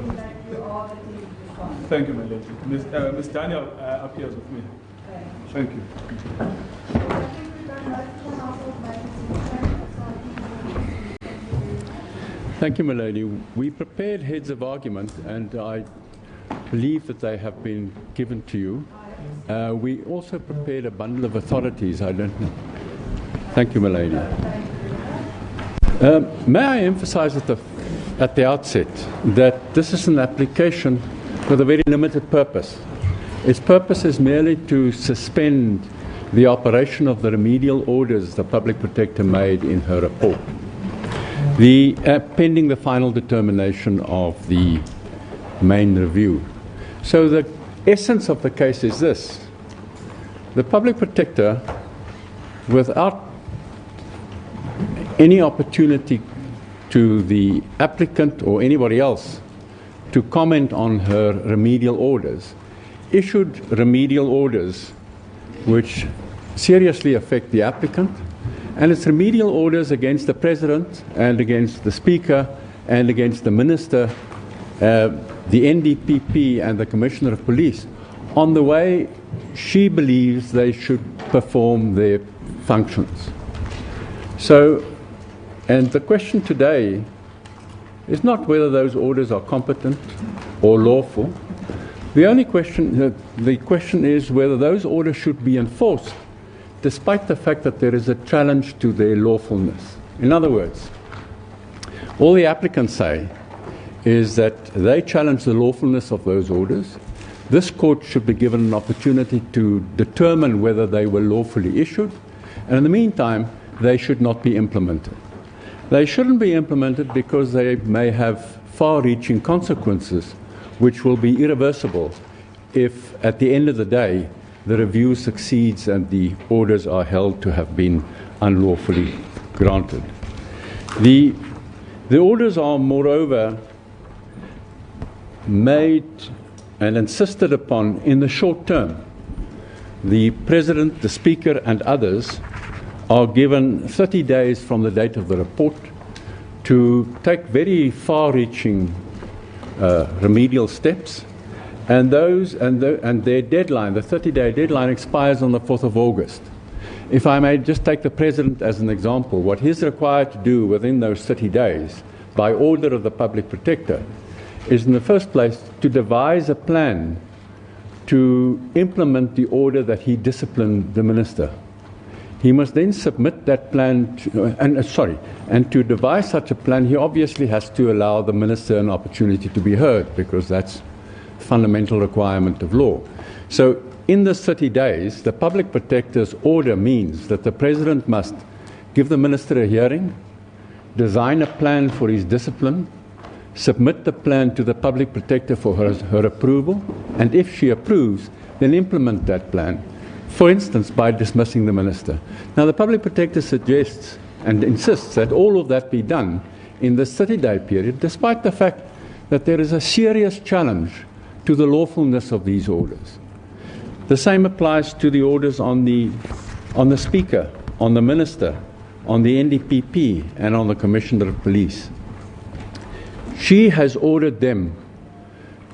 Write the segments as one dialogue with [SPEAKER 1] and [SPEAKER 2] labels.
[SPEAKER 1] saying that you are the team responsible.
[SPEAKER 2] Thank you, my lady. Ms. Daniel appears with me. Thank you.
[SPEAKER 3] Thank you, my lady. We prepared heads of argument, and I believe that they have been given to you. We also prepared a bundle of authorities. I don't know. Thank you, my lady. May I emphasize at the outset that this is an application with a very limited purpose. Its purpose is merely to suspend the operation of the remedial orders the Public Protector made in her report, pending the final determination of the main review. So the essence of the case is this: the Public Protector, without any opportunity to the applicant or anybody else to comment on her remedial orders, issued remedial orders which seriously affect the applicant, and its remedial orders against the President and against the Speaker and against the Minister, the NDPP and the Commissioner of Police on the way she believes they should perform their functions. So, and the question today is not whether those orders are competent or lawful. The only question, the question is whether those orders should be enforced despite the fact that there is a challenge to their lawfulness. In other words, all the applicants say is that they challenge the lawfulness of those orders. This court should be given an opportunity to determine whether they were lawfully issued, and in the meantime, they should not be implemented. They shouldn't be implemented because they may have far-reaching consequences which will be irreversible if, at the end of the day, the review succeeds and the orders are held to have been unlawfully granted. The orders are, moreover, made and insisted upon in the short term. The President, the Speaker, and others are given 30 days from the date of the report to take very far-reaching remedial steps, and their deadline, the 30-day deadline, expires on the 4th of August. If I may just take the President as an example, what he's required to do within those 30 days, by order of the Public Protector, is in the first place to devise a plan to implement the order that he disciplined the Minister. He must then submit that plan and to devise such a plan, he obviously has to allow the Minister an opportunity to be heard, because that's a fundamental requirement of law. So in this 30 days, the Public Protector's order means that the President must give the Minister a hearing, design a plan for his discipline, submit the plan to the Public Protector for her approval, and if she approves, then implement that plan. For instance, by dismissing the Minister. Now, the Public Protector suggests and insists that all of that be done in this 30-day period, despite the fact that there is a serious challenge to the lawfulness of these orders. The same applies to the orders on the Speaker, on the Minister, on the NDPP, and on the Commissioner of Police. She has ordered them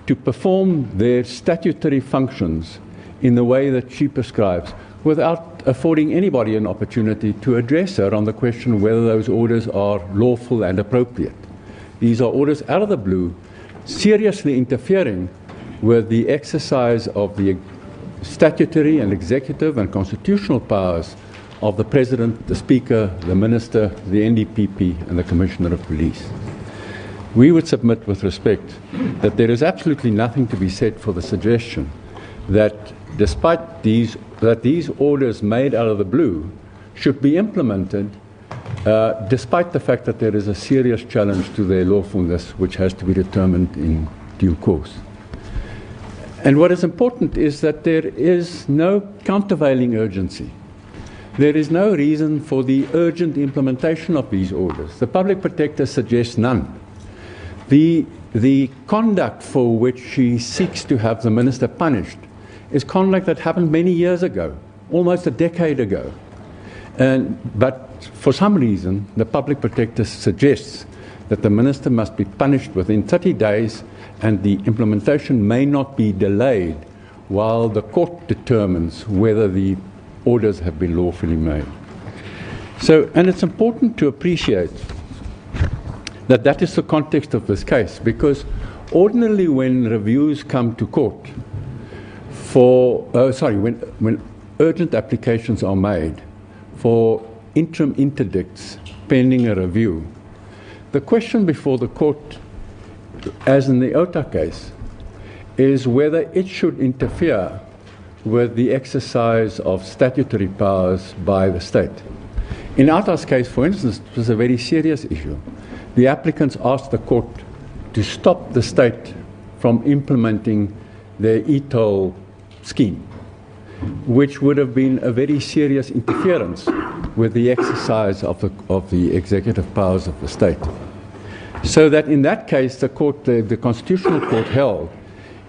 [SPEAKER 3] to perform their statutory functions in the way that she prescribes, without affording anybody an opportunity to address her on the question of whether those orders are lawful and appropriate. These are orders out of the blue, seriously interfering with the exercise of the statutory and executive and constitutional powers of the President, the Speaker, the Minister, the NDPP, and the Commissioner of Police. We would submit with respect that there is absolutely nothing to be said for the suggestion that despite these orders made out of the blue should be implemented despite the fact that there is a serious challenge to their lawfulness which has to be determined in due course. And what is important is that there is no countervailing urgency. There is no reason for the urgent implementation of these orders. The Public Protector suggests none. The conduct for which she seeks to have the Minister punished is conduct that happened many years ago, almost a decade ago. But for some reason, the Public Protector suggests that the minister must be punished within 30 days and the implementation may not be delayed while the court determines whether the orders have been lawfully made. So, and it's important to appreciate that that is the context of this case, because ordinarily when reviews come to court when urgent applications are made for interim interdicts pending a review, the question before the court, as in the OTA case, is whether it should interfere with the exercise of statutory powers by the state. In OTA's case, for instance, it was a very serious issue. The applicants asked the court to stop the state from implementing their e-toll scheme, which would have been a very serious interference with the exercise of the executive powers of the state. So that in that case, the Constitutional Court held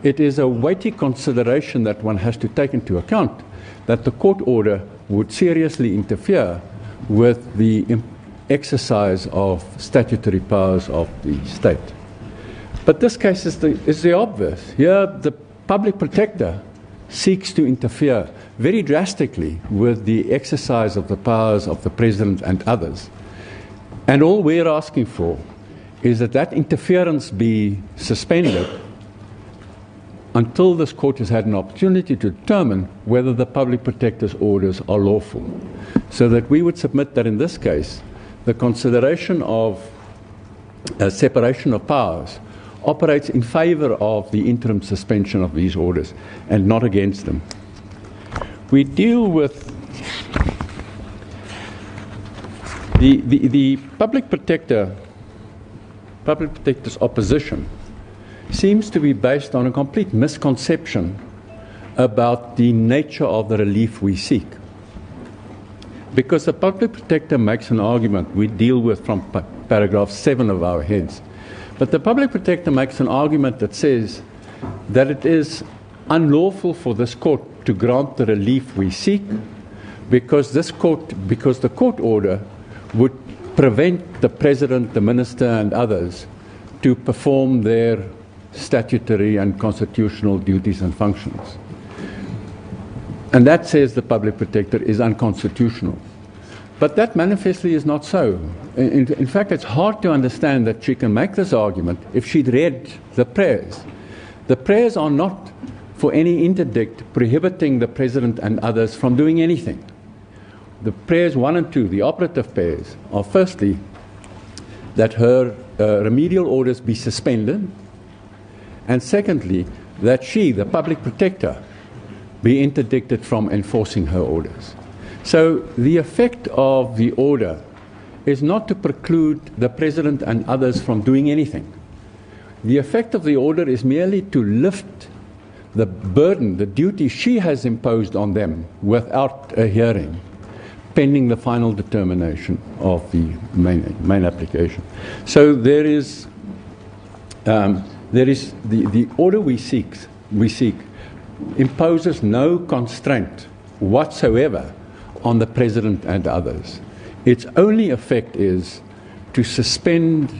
[SPEAKER 3] it is a weighty consideration that one has to take into account that the court order would seriously interfere with the exercise of statutory powers of the state. But this case is the obvious. Here, the public protector seeks to interfere very drastically with the exercise of the powers of the president and others. And all we're asking for is that that interference be suspended until this court has had an opportunity to determine whether the public protector's orders are lawful. So that we would submit that in this case, the consideration of separation of powers operates in favor of the interim suspension of these orders and not against them. We deal with the public protector's opposition seems to be based on a complete misconception about the nature of the relief we seek. Because the public protector makes an argument we deal with from paragraph 7 of our heads. But the public protector makes an argument that says that it is unlawful for this court to grant the relief we seek because the court order would prevent the president, the minister and others to perform their statutory and constitutional duties and functions. And that, says the public protector, is unconstitutional. But that manifestly is not so. In fact, it's hard to understand that she can make this argument if she'd read the prayers. The prayers are not for any interdict prohibiting the president and others from doing anything. The prayers 1 and 2, the operative prayers, are firstly that her remedial orders be suspended, and secondly, that she, the public protector, be interdicted from enforcing her orders. So the effect of the order is not to preclude the president and others from doing anything. The effect of the order is merely to lift the burden, the duty she has imposed on them without a hearing, pending the final determination of the main application. So there is the order we seek imposes no constraint whatsoever on the president and others. Its only effect is to suspend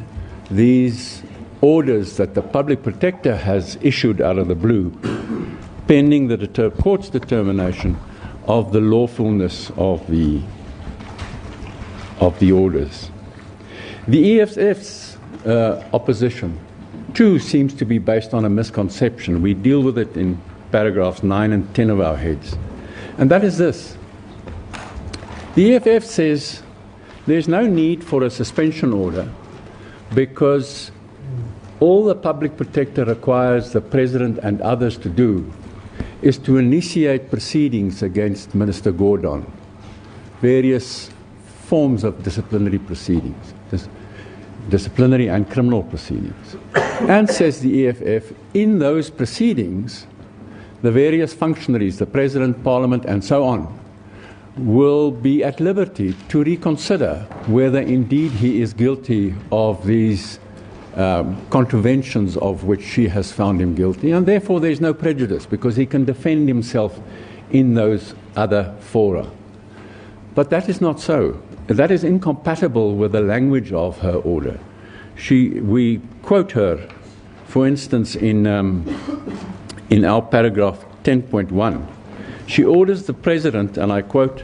[SPEAKER 3] these orders that the public protector has issued out of the blue, pending the court's determination of the lawfulness of the orders. The EFF's opposition, too, seems to be based on a misconception. We deal with it in paragraphs 9 and 10 of our heads. And that is this. The EFF says there's no need for a suspension order because all the public protector requires the president and others to do is to initiate proceedings against Minister Gordhan, various forms of disciplinary proceedings, disciplinary and criminal proceedings. And, says the EFF, in those proceedings, the various functionaries, the President, Parliament, and so on, will be at liberty to reconsider whether indeed he is guilty of these contraventions of which she has found him guilty, and therefore there's no prejudice because he can defend himself in those other fora. But that is not so. That is incompatible with the language of her order. we quote her, for instance, in our paragraph 10.1. She orders the President, and I quote,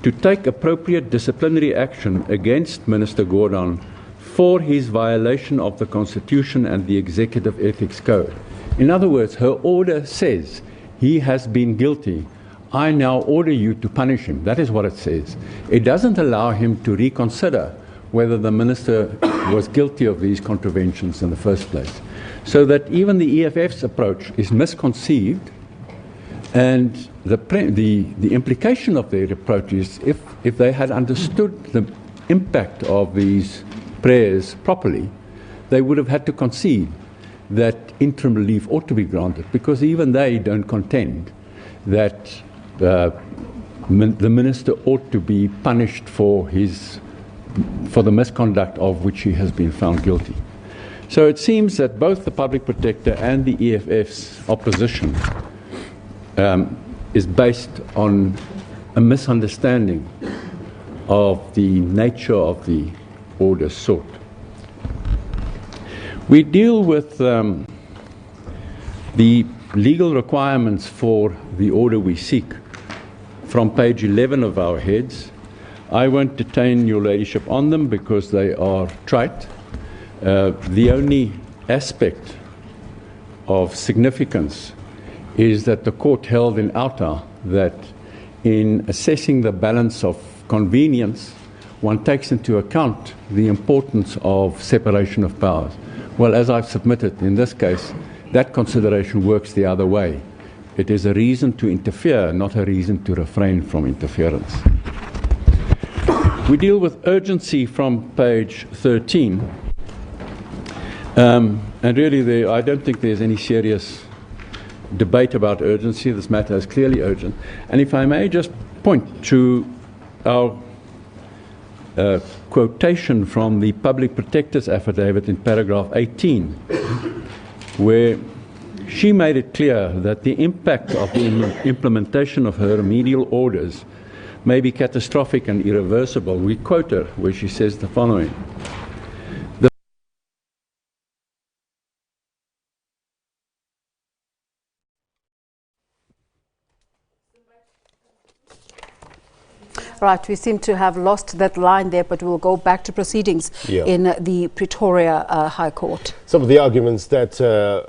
[SPEAKER 3] to take appropriate disciplinary action against Minister Gordhan for his violation of the Constitution and the Executive Ethics Code. In other words, her order says he has been guilty. I now order you to punish him. That is what it says. It doesn't allow him to reconsider whether the minister was guilty of these contraventions in the first place. So that even the EFF's approach is misconceived, and the implication of their approach is if they had understood the impact of these prayers properly, they would have had to concede that interim relief ought to be granted, because even they don't contend that the minister ought to be punished for the misconduct of which he has been found guilty. So it seems that both the Public Protector and the EFF's opposition is based on a misunderstanding of the nature of the order sought. We deal with the legal requirements for the order we seek from page 11 of our heads. I won't detain your ladyship on them because they are trite. The only aspect of significance is that the court held in Outa that in assessing the balance of convenience, one takes into account the importance of separation of powers. Well, as I've submitted in this case, that consideration works the other way. It is a reason to interfere, not a reason to refrain from interference. We deal with urgency from page 13. And really, I don't think there's any serious debate about urgency. This matter is clearly urgent. And if I may just point to our quotation from the Public Protector's affidavit in paragraph 18, where she made it clear that the impact of the implementation of her remedial orders may be catastrophic and irreversible. We quote her where she says the following.
[SPEAKER 4] Right, we seem to have lost that line there, but we'll go back to proceedings in the Pretoria High Court.
[SPEAKER 5] Some of the arguments that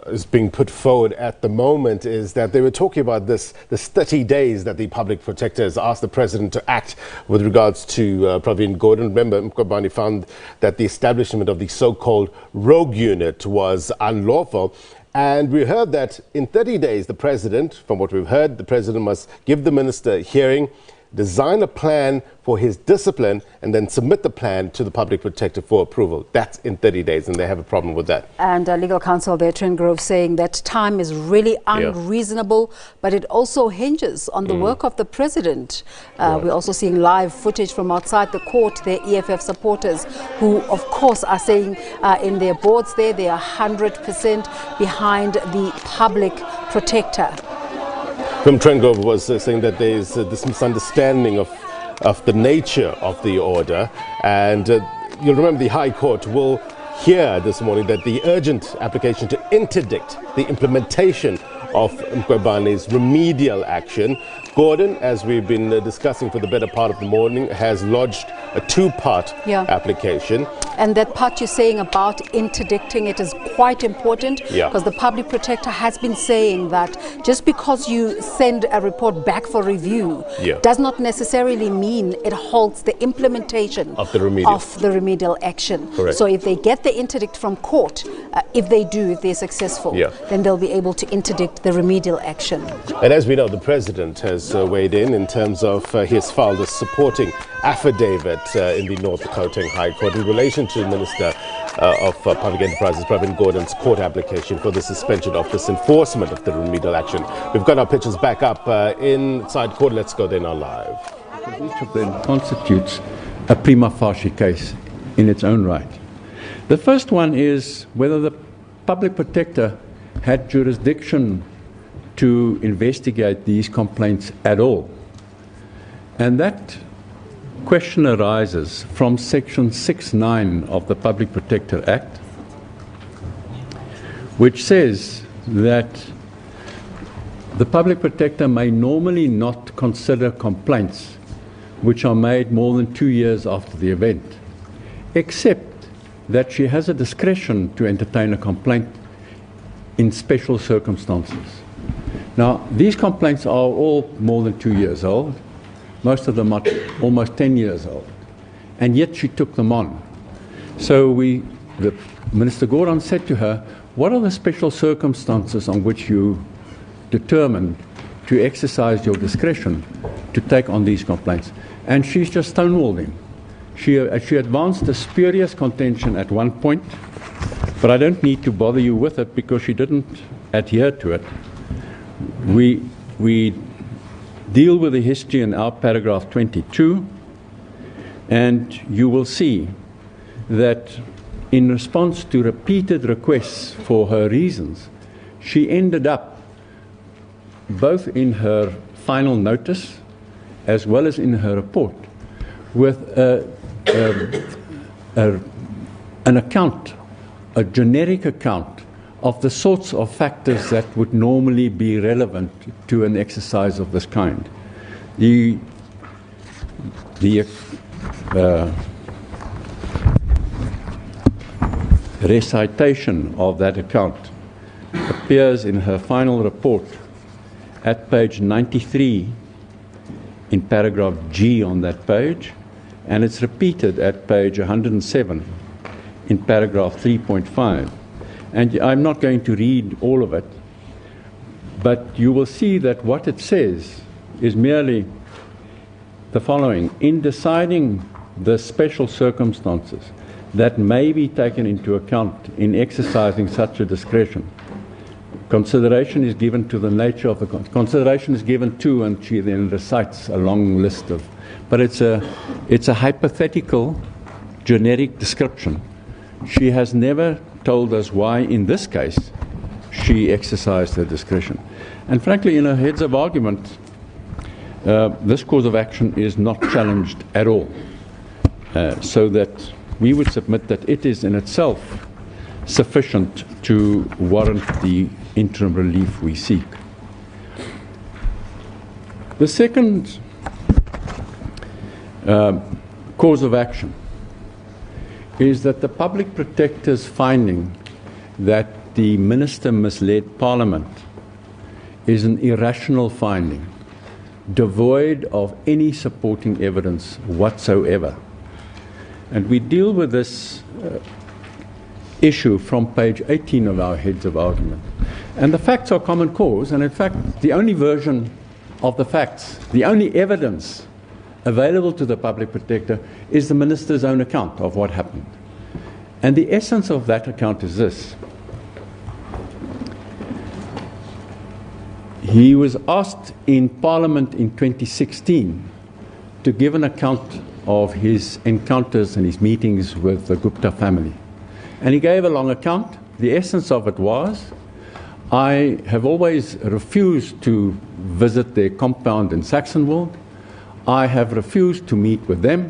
[SPEAKER 5] is being put forward at the moment is that they were talking about this 30 days that the Public Protector has asked the President to act with regards to Pravin Gordhan. Remember, Mkhwebane found that the establishment of the so-called rogue unit was unlawful. And we heard that in 30 days, the President, from what we've heard, the President must give the Minister a hearing, design a plan for his discipline, and then submit the plan to the Public Protector for approval. That's in 30 days, and they have a problem with that. And
[SPEAKER 4] legal counsel there, Grove, saying that time is really unreasonable, but it also hinges on the work of the President. We're also seeing live footage from outside the court, their EFF supporters, who, of course, are saying in their boards there, they are 100% behind the Public Protector.
[SPEAKER 5] From Trengrove was saying that there is this misunderstanding of the nature of the order, and you'll remember the High Court will hear this morning that the urgent application to interdict the implementation of Mkhwebane's remedial action. Gordhan, as we've been discussing for the better part of the morning, has lodged a two-part application.
[SPEAKER 4] And that part you're saying about interdicting it is quite important, because the Public Protector has been saying that just because you send a report back for review does not necessarily mean it halts the implementation of the remedial action. Correct. So if they get the interdict from court, if they're successful, then they'll be able to interdict the remedial action.
[SPEAKER 5] And as we know, the President has weighed in terms of he has filed a supporting affidavit in the North Gauteng High Court in relation to the Minister of Public Enterprises, Pravin Gordhan's court application for the suspension of this enforcement of the remedial action. We've got our pictures back up inside court. Let's go there now live.
[SPEAKER 3] Each of them constitutes a prima facie case in its own right. The first one is whether the Public Protector had jurisdiction to investigate these complaints at all. And that question arises from Section 6(9) of the Public Protector Act, which says that the Public Protector may normally not consider complaints which are made more than 2 years after the event, except that she has a discretion to entertain a complaint in special circumstances. Now, these complaints are all more than 2 years old. Most of them are almost 10 years old. And yet she took them on. So Minister Gordhan said to her, what are the special circumstances on which you determined to exercise your discretion to take on these complaints? And she's just stonewalled him. She advanced a spurious contention at one point, but I don't need to bother you with it because she didn't adhere to it. We deal with the history in our paragraph 22, and you will see that in response to repeated requests for her reasons, she ended up, both in her final notice as well as in her report, with an account, a generic account of the sorts of factors that would normally be relevant to an exercise of this kind. The recitation of that account appears in her final report at page 93 in paragraph G on that page, and it's repeated at page 107 in paragraph 3.5. And I'm not going to read all of it, but you will see that what it says is merely the following. In deciding the special circumstances that may be taken into account in exercising such a discretion, consideration is given to the nature of the consideration is given to, and she then recites a long list of, but it's a hypothetical generic description. She has never told us why, in this case, she exercised her discretion. And frankly, in her heads of argument, this cause of action is not challenged at all. So that we would submit that it is in itself sufficient to warrant the interim relief we seek. The second cause of action is that the Public Protector's finding that the Minister misled Parliament is an irrational finding, devoid of any supporting evidence whatsoever. And we deal with this issue from page 18 of our heads of argument. And the facts are common cause, and in fact, the only version of the facts, the only evidence available to the Public Protector is the Minister's own account of what happened. And the essence of that account is this. He was asked in Parliament in 2016 to give an account of his encounters and his meetings with the Gupta family. And he gave a long account. The essence of it was, I have always refused to visit their compound in Saxonwold. I have refused to meet with them,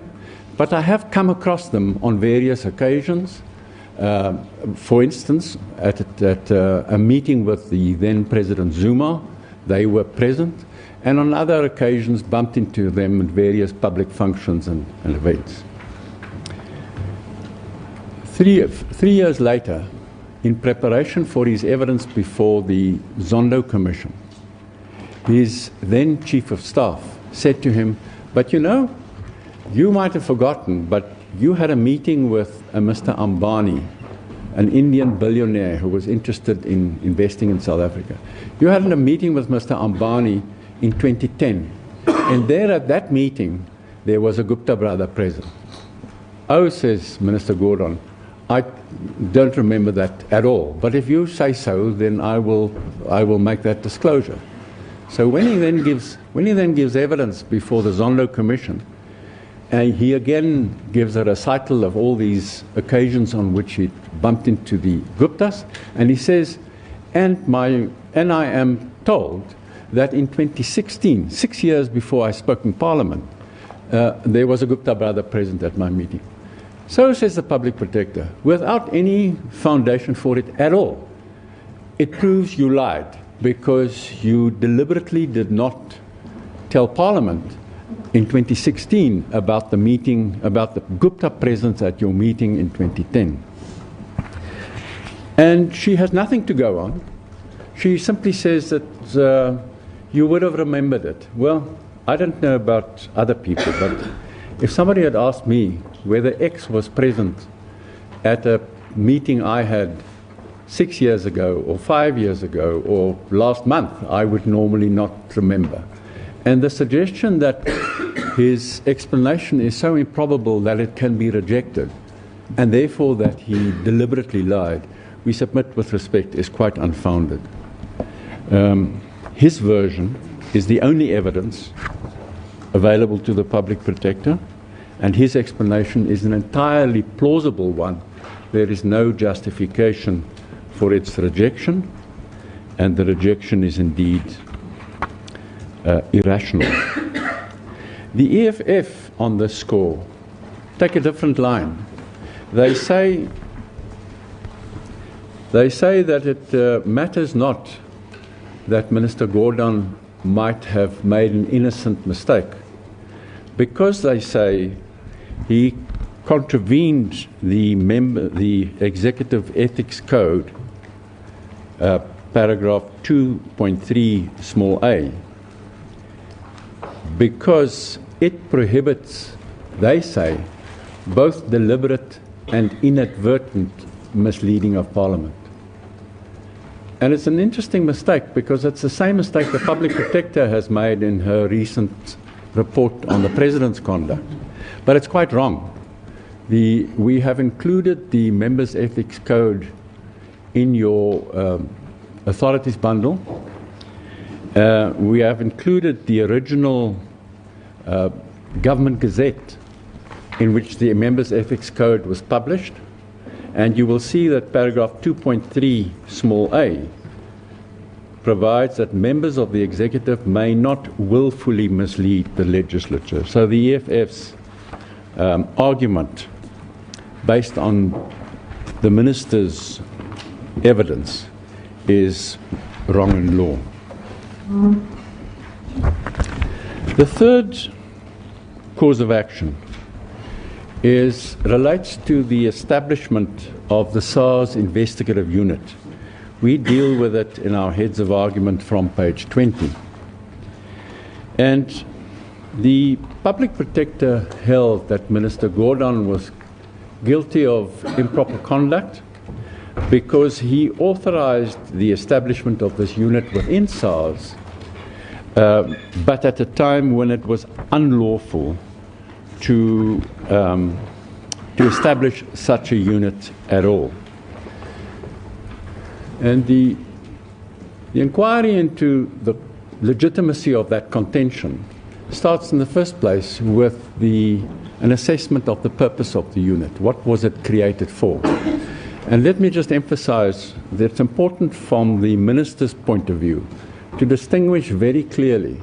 [SPEAKER 3] but I have come across them on various occasions. For instance, at a meeting with the then President Zuma, they were present, and on other occasions bumped into them at various public functions and events. Three years later, in preparation for his evidence before the Zondo Commission, his then Chief of Staff said to him, but you know, you might have forgotten, but you had a meeting with a Mr. Ambani, an Indian billionaire who was interested in investing in South Africa. You had a meeting with Mr. Ambani in 2010, and there at that meeting, there was a Gupta brother present. Oh, says Minister Gordhan, I don't remember that at all, but if you say so, then I will make that disclosure. So when he then gives evidence before the Zondo Commission, he again gives a recital of all these occasions on which he bumped into the Guptas, and he says, and I am told that in 2016, 6 years before I spoke in Parliament, there was a Gupta brother present at my meeting. So says the Public Protector, without any foundation for it at all. It proves you lied because you deliberately did not tell Parliament in 2016 about the meeting, about the Gupta presence at your meeting in 2010. And she has nothing to go on. She simply says that you would have remembered it. Well, I don't know about other people, but if somebody had asked me whether X was present at a meeting I had 6 years ago or 5 years ago or last month, I would normally not remember. And the suggestion that his explanation is so improbable that it can be rejected, and therefore that he deliberately lied, we submit with respect, is quite unfounded. His version is the only evidence available to the Public Protector, and his explanation is an entirely plausible one. There is no justification for its rejection, and the rejection is indeed irrational. The EFF on this score take a different line. They say that it matters not that Minister Gordhan might have made an innocent mistake, because they say he contravened the Executive Ethics Code, paragraph 2.3 small a, because it prohibits, they say, both deliberate and inadvertent misleading of Parliament. And it's an interesting mistake, because it's the same mistake the Public Protector has made in her recent report on the President's conduct. But it's quite wrong. We have included the Members' Ethics Code in your authorities bundle. We have included the original Government Gazette in which the Members' Ethics Code was published. And you will see that paragraph 2.3 small a provides that members of the executive may not willfully mislead the legislature. So the EFF's argument based on the minister's evidence is wrong in law. The third cause of action relates to the establishment of the SARS investigative unit. We deal with it in our heads of argument from page 20. And the Public Protector held that Minister Gordhan was guilty of improper conduct because he authorized the establishment of this unit within SARS, but at a time when it was unlawful to establish such a unit at all. And the inquiry into the legitimacy of that contention starts in the first place with an assessment of the purpose of the unit. What was it created for? And let me just emphasize that it's important from the minister's point of view to distinguish very clearly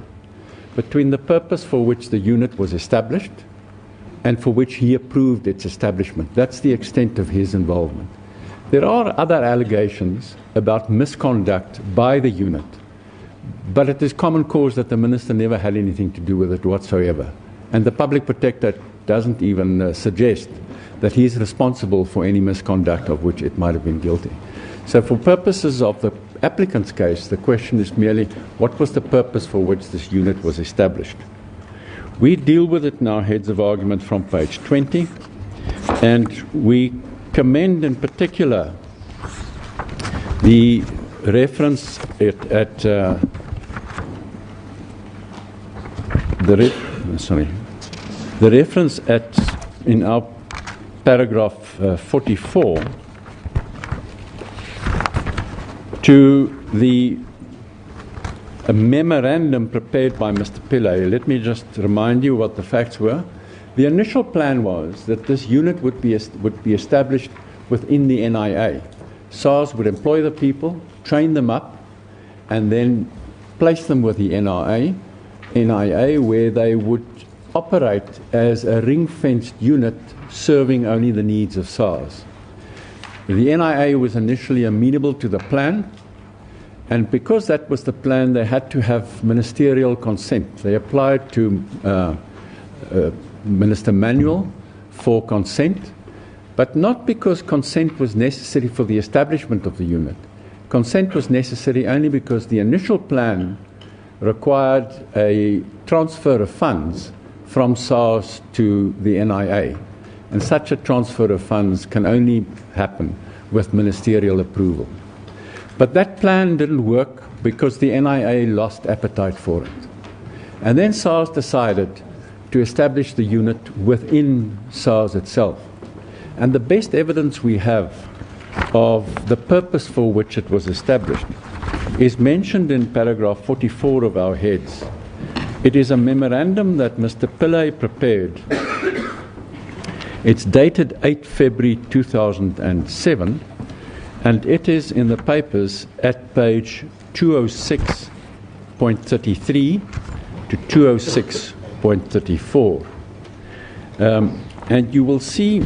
[SPEAKER 3] between the purpose for which the unit was established and for which he approved its establishment. That's the extent of his involvement. There are other allegations about misconduct by the unit, but it is common cause that the minister never had anything to do with it whatsoever. And the Public Protector doesn't even suggest that he is responsible for any misconduct of which it might have been guilty. So for purposes of the applicant's case, the question is merely, what was the purpose for which this unit was established? We deal with it in our heads of argument from page 20, and we commend in particular the reference in our paragraph 44 to a memorandum prepared by Mr. Pillay. Let me just remind you what the facts were. The initial plan was that this unit would be established within the NIA. SARS would employ the people, train them up, and then place them with the NIA, where they would operate as a ring-fenced unit serving only the needs of SARS. The NIA was initially amenable to the plan, and because that was the plan, they had to have ministerial consent. They applied to Minister Manuel for consent, but not because consent was necessary for the establishment of the unit. Consent was necessary only because the initial plan required a transfer of funds from SARS to the NIA. And such a transfer of funds can only happen with ministerial approval. But that plan didn't work because the NIA lost appetite for it. And then SARS decided to establish the unit within SARS itself. And the best evidence we have of the purpose for which it was established is mentioned in paragraph 44 of our heads. It is a memorandum that Mr. Pillay prepared. It's dated 8 February 2007, and it is in the papers at page 206.33 to 206.34. And you will see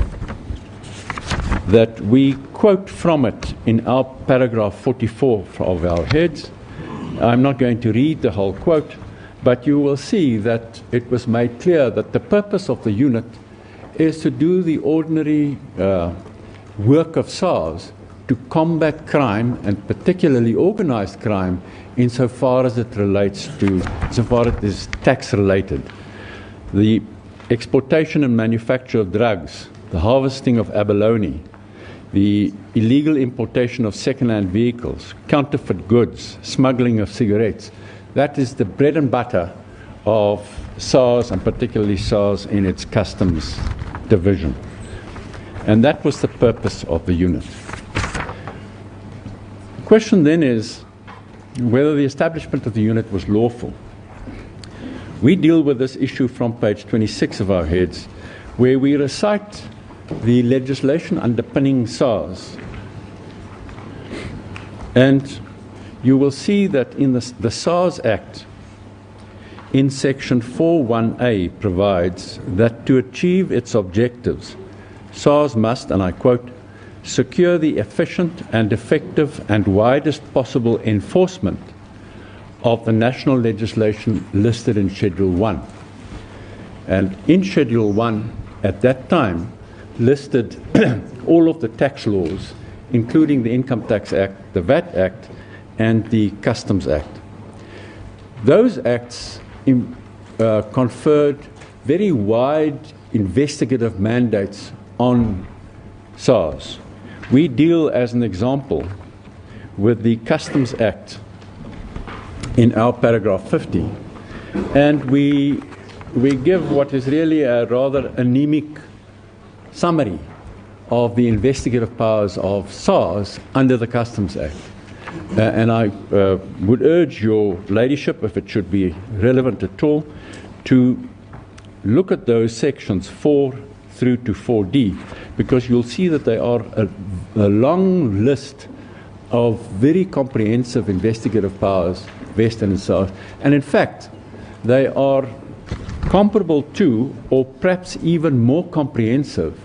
[SPEAKER 3] that we quote from it in our paragraph 44 of our heads. I'm not going to read the whole quote, but you will see that it was made clear that the purpose of the unit is to do the ordinary work of SARS to combat crime, and particularly organized crime, insofar as it relates to, insofar as it is tax-related. The exportation and manufacture of drugs, the harvesting of abalone, the illegal importation of second-hand vehicles, counterfeit goods, smuggling of cigarettes. That is the bread and butter of SARS, and particularly SARS in its customs division. And that was the purpose of the unit. The question then is whether the establishment of the unit was lawful. We deal with this issue from page 26 of our heads, where we recite the legislation underpinning SARS. And you will see that in the SARS Act, in section 4.1a, provides that to achieve its objectives, SARS must, and I quote, secure the efficient and effective and widest possible enforcement of the national legislation listed in Schedule 1. And in Schedule 1, at that time, listed all of the tax laws, including the Income Tax Act, the VAT Act, and the Customs Act. Those acts conferred very wide investigative mandates on SARS. We deal, as an example, with the Customs Act in our paragraph 50, and we give what is really a rather anemic summary of the investigative powers of SARS under the Customs Act. And I would urge your ladyship, if it should be relevant at all, to look at those sections 4 through to 4D, because you'll see that they are a long list of very comprehensive investigative powers vested in SARS. And in fact, they are comparable to, or perhaps even more comprehensive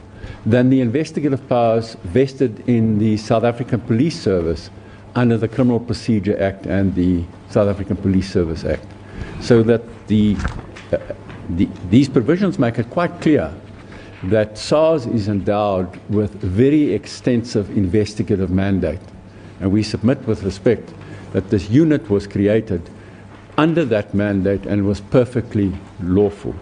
[SPEAKER 3] than the investigative powers vested in the South African Police Service under the Criminal Procedure Act and the South African Police Service Act. So that these provisions make it quite clear that SARS is endowed with very extensive investigative mandate. And we submit with respect that this unit was created under that mandate and was perfectly lawful.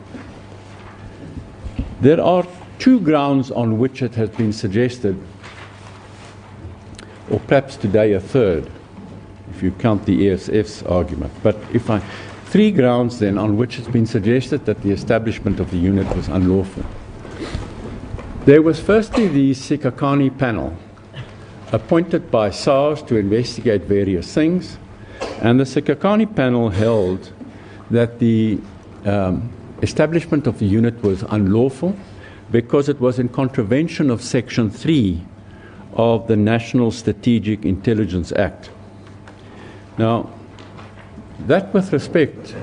[SPEAKER 3] There are two grounds on which it has been suggested, or perhaps today a third, if you count the ESF's argument. But three grounds then on which it's been suggested that the establishment of the unit was unlawful. There was firstly the Sekakani panel, appointed by SARS to investigate various things, and the Sekakani panel held that the establishment of the unit was unlawful because it was in contravention of Section 3 of the National Strategic Intelligence Act. Now, that, with respect,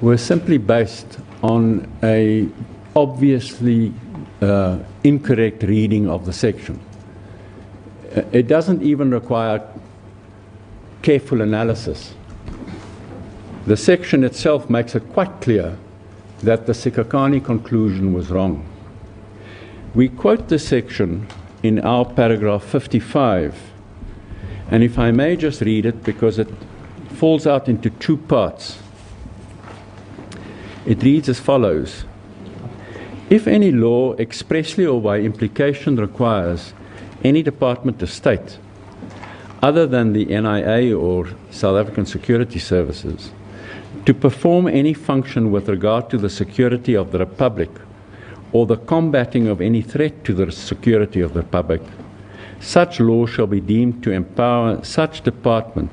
[SPEAKER 3] was simply based on a obviously incorrect reading of the section. It doesn't even require careful analysis. The section itself makes it quite clear that the Sikhakhane conclusion was wrong. We quote the section in our paragraph 55, and if I may just read it because it falls out into two parts. It reads as follows: if any law expressly or by implication requires any Department of State other than the NIA or South African Security Services to perform any function with regard to the security of the Republic or the combating of any threat to the security of the Republic, such law shall be deemed to empower such department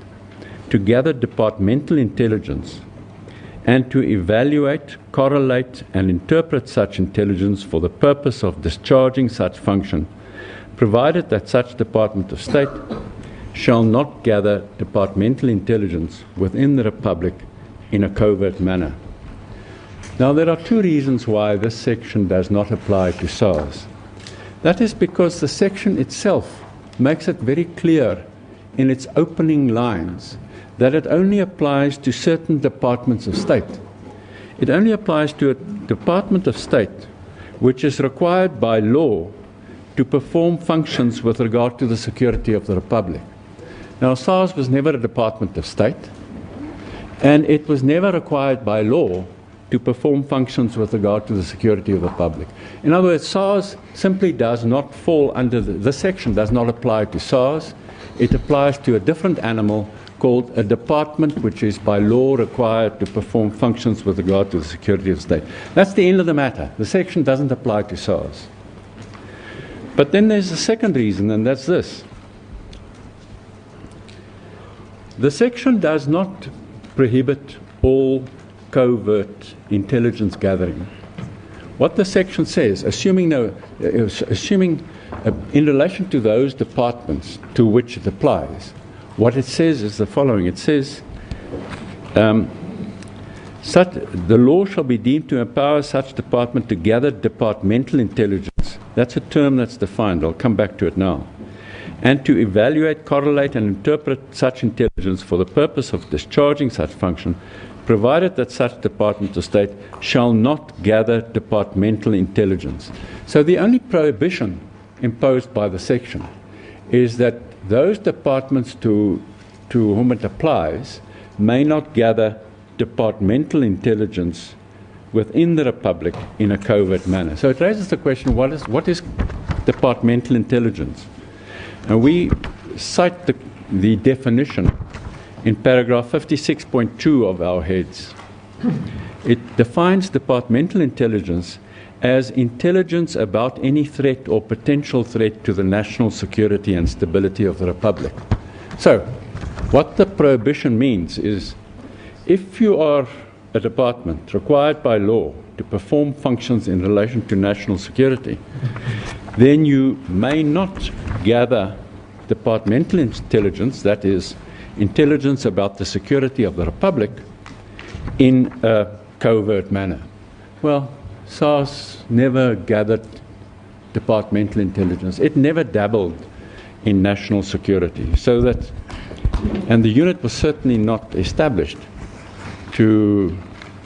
[SPEAKER 3] to gather departmental intelligence and to evaluate, correlate, and interpret such intelligence for the purpose of discharging such function, provided that such Department of State shall not gather departmental intelligence within the Republic in a covert manner. Now, there are two reasons why this section does not apply to SARS. That is because the section itself makes it very clear in its opening lines that it only applies to certain departments of state. It only applies to a Department of State which is required by law to perform functions with regard to the security of the Republic. Now, SARS was never a Department of State, and it was never required by law to perform functions with regard to the security of the public. In other words, SARS simply does not fall under this section, does not apply to SARS. It applies to a different animal called a department which is by law required to perform functions with regard to the security of the state. That's the end of the matter. The section doesn't apply to SARS. But then there's a second reason, and that's this. The section does not prohibit all covert intelligence gathering. What the section says, assuming in relation to those departments to which it applies, what it says is the following. It says, the law shall be deemed to empower such department to gather departmental intelligence. That's a term that's defined. I'll come back to it now. And to evaluate, correlate, and interpret such intelligence for the purpose of discharging such function, provided that such Department of State shall not gather departmental intelligence. So the only prohibition imposed by the section is that those departments to whom it applies may not gather departmental intelligence within the Republic in a covert manner. So it raises the question, what is departmental intelligence? And we cite the definition in paragraph 56.2 of our heads. It defines departmental intelligence as intelligence about any threat or potential threat to the national security and stability of the Republic. So, what the prohibition means is, if you are a department required by law to perform functions in relation to national security, then you may not gather departmental intelligence, that is, intelligence about the security of the Republic, in a covert manner. Well, SARS never gathered departmental intelligence. It never dabbled in national security. And the unit was certainly not established to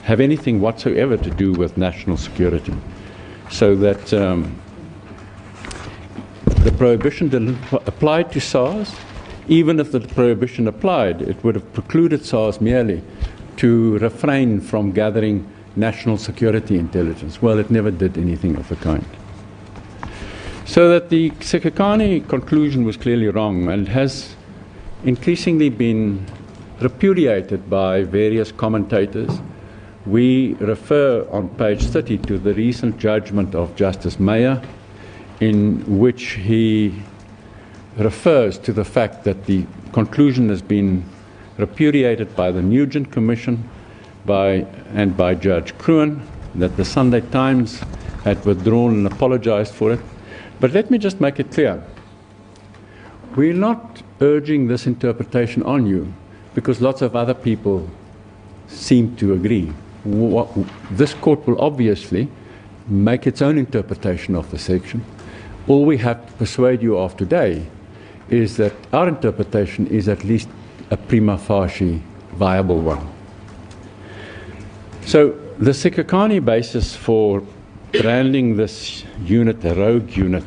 [SPEAKER 3] have anything whatsoever to do with national security. So that the prohibition didn't apply to SARS. Even if the prohibition applied, it would have precluded SARS merely to refrain from gathering national security intelligence. Well, it never did anything of the kind. So that the Sikhakhane conclusion was clearly wrong and has increasingly been repudiated by various commentators. We refer on page 30 to the recent judgment of Justice Meyer, in which he refers to the fact that the conclusion has been repudiated by the Nugent Commission and by Judge Kruan, that the Sunday Times had withdrawn and apologized for it. But let me just make it clear. We're not urging this interpretation on you because lots of other people seem to agree. this court will obviously make its own interpretation of the section. All we have to persuade you of today is that our interpretation is at least a prima facie viable one. So the Sikhakhani basis for branding this unit a rogue unit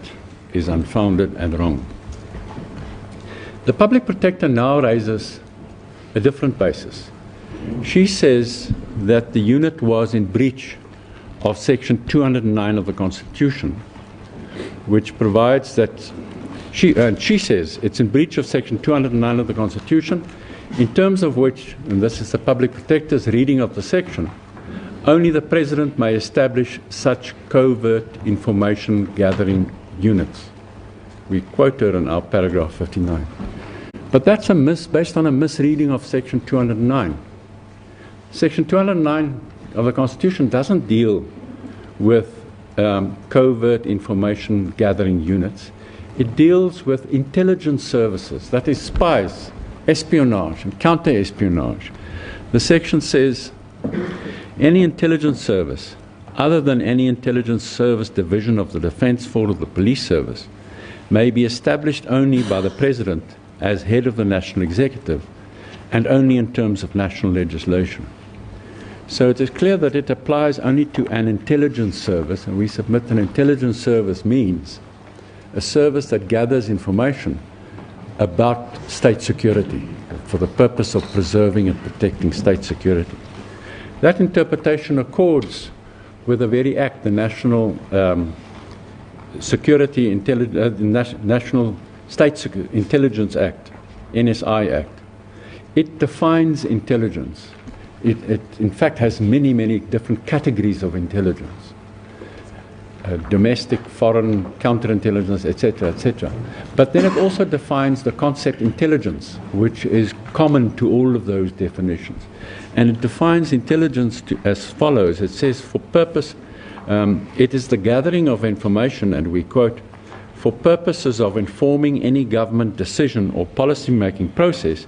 [SPEAKER 3] is unfounded and wrong. The Public Protector now raises a different basis. She says that the unit was in breach of Section 209 of the Constitution, which provides that she says it's in breach of Section 209 of the Constitution, in terms of which, and this is the Public Protector's reading of the section, only the President may establish such covert information gathering units. We quote her in our paragraph 59. But that's based on a misreading of Section 209. Section 209 of the Constitution doesn't deal with covert information gathering units. It deals with intelligence services, that is spies, espionage and counter-espionage. The section says, any intelligence service, other than any intelligence service division of the Defence Force or the Police Service, may be established only by the President as head of the National Executive and only in terms of national legislation. So it is clear that it applies only to an intelligence service, and we submit an intelligence service means a service that gathers information about state security for the purpose of preserving and protecting state security. That interpretation accords with the very act, the National National State Intelligence Act, NSI Act. It defines intelligence. It in fact has many, many different categories of intelligence. Domestic, foreign, counterintelligence, etc., etc. But then it also defines the concept intelligence, which is common to all of those definitions. And it defines intelligence as follows. It says, for purpose, it is the gathering of information, and we quote, for purposes of informing any government decision or policy-making process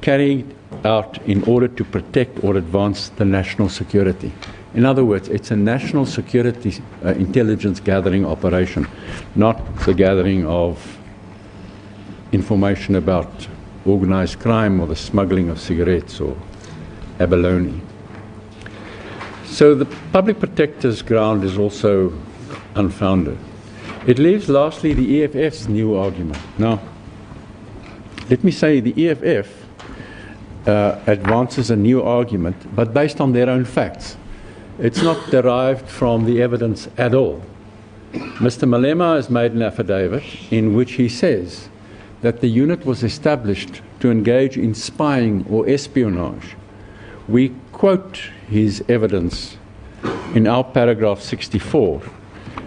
[SPEAKER 3] carried out in order to protect or advance the national security. In other words, it's a national security intelligence gathering operation, not the gathering of information about organized crime or the smuggling of cigarettes or abalone. So the Public Protector's ground is also unfounded. It leaves lastly the EFF's new argument. Now, let me say the EFF advances a new argument, but based on their own facts. It's not derived from the evidence at all. Mr. Malema has made an affidavit in which he says that the unit was established to engage in spying or espionage. We quote his evidence in our paragraph 64,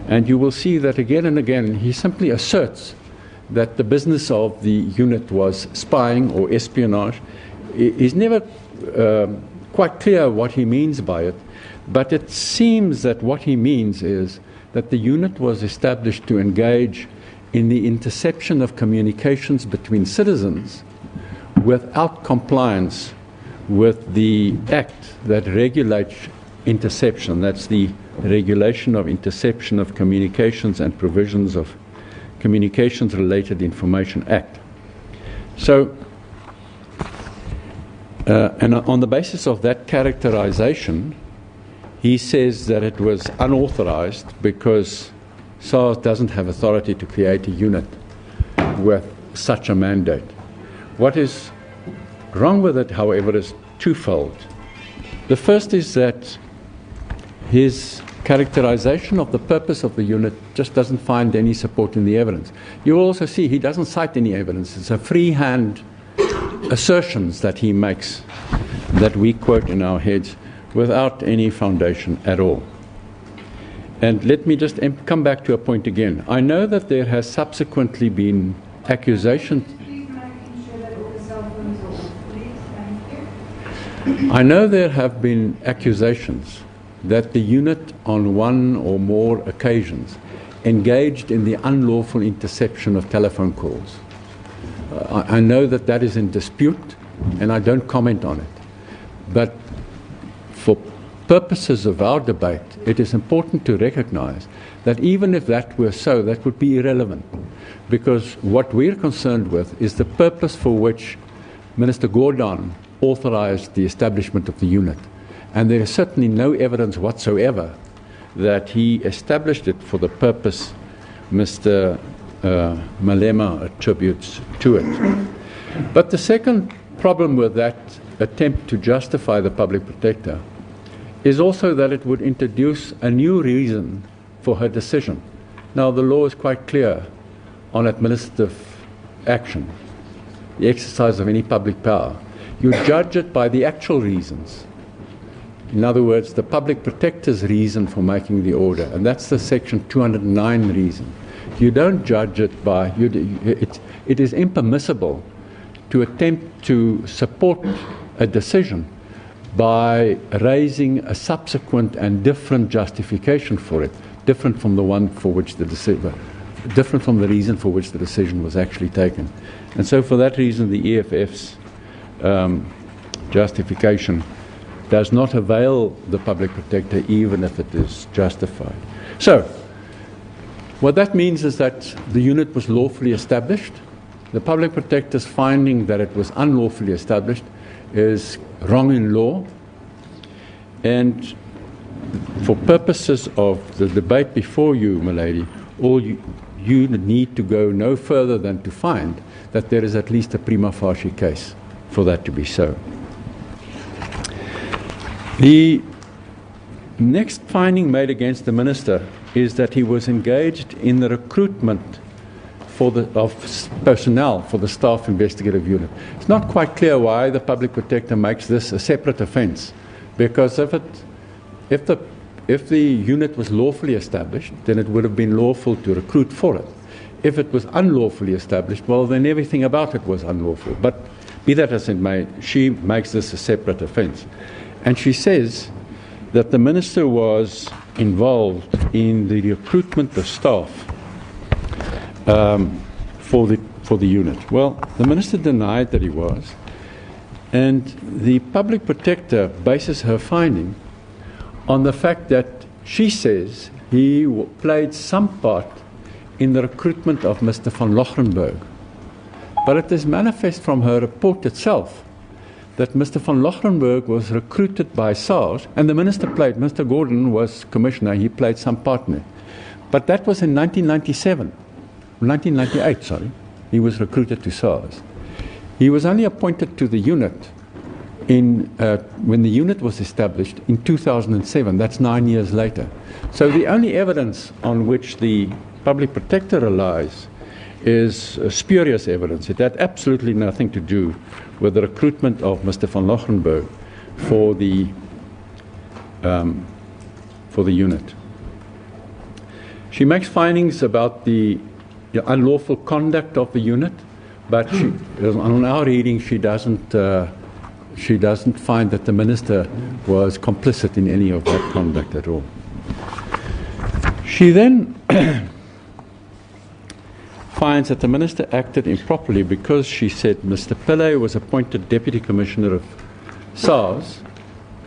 [SPEAKER 3] and you will see that again and again he simply asserts that the business of the unit was spying or espionage. He's never quite clear what he means by it, but it seems that what he means is that the unit was established to engage in the interception of communications between citizens without compliance with the act that regulates interception. That's the Regulation of Interception of Communications and Provisions of Communications-Related Information Act. So, and on the basis of that characterization, he says that it was unauthorized because SARS doesn't have authority to create a unit with such a mandate. What is wrong with it, however, is twofold. The first is that his characterization of the purpose of the unit just doesn't find any support in the evidence. You will also see he doesn't cite any evidence. It's a freehand assertions that he makes that we quote in our heads without any foundation at all. And let me just come back to a point again. I know that there has subsequently been accusations. I know there have been accusations that the unit on one or more occasions engaged in the unlawful interception of telephone calls. I know that that is in dispute, and I don't comment on it. But for purposes of our debate, it is important to recognize that even if that were so, that would be irrelevant, because what we're concerned with is the purpose for which Minister Gordhan authorized the establishment of the unit. And there is certainly no evidence whatsoever that he established it for the purpose Mr. Malema attributes to it. But the second problem with that attempt to justify the public protector is also that it would introduce a new reason for her decision. Now, the law is quite clear on administrative action, the exercise of any public power. You judge it by the actual reasons. In other words, the public protector's reason for making the order, and that's the Section 209 reason. You don't judge it by, it is impermissible to attempt to support a decision by raising a subsequent and different justification for it, different from the one for which the decision, different from the reason for which the decision was actually taken. And so for that reason, the EFF's justification does not avail the public protector even if it is justified. So, what that means is that the unit was lawfully established. The public protector's finding that it was unlawfully established is wrong in law. And for purposes of the debate before you, my lady, all you need to go no further than to find that there is at least a prima facie case for that to be so. The next finding made against the minister is that he was engaged in the recruitment of personnel for the staff investigative unit. It's not quite clear why the public protector makes this a separate offence, because if the unit was lawfully established, then it would have been lawful to recruit for it. If it was unlawfully established, well, then everything about it was unlawful. But be that as it may, she makes this a separate offence. And she says that the minister was involved in the recruitment of staff for the unit. Well, the minister denied that he was, and the public protector bases her finding on the fact that she says he played some part in the recruitment of Mr. van Lochenberg. But it is manifest from her report itself that Mr. van Lochenberg was recruited by SARS, and the minister played, Mr. Gordhan was commissioner, he played some part in it. But that was in 1998, sorry, he was recruited to SARS. He was only appointed to the unit when the unit was established in 2007, that's 9 years later. So the only evidence on which the public protector relies is spurious evidence. It had absolutely nothing to do with the recruitment of Mr. van Lochenberg for the unit. She makes findings about the unlawful conduct of the unit, but on our reading, she doesn't find that the minister was complicit in any of that conduct at all. She then finds that the minister acted improperly because she said Mr. Pillay was appointed Deputy Commissioner of SARS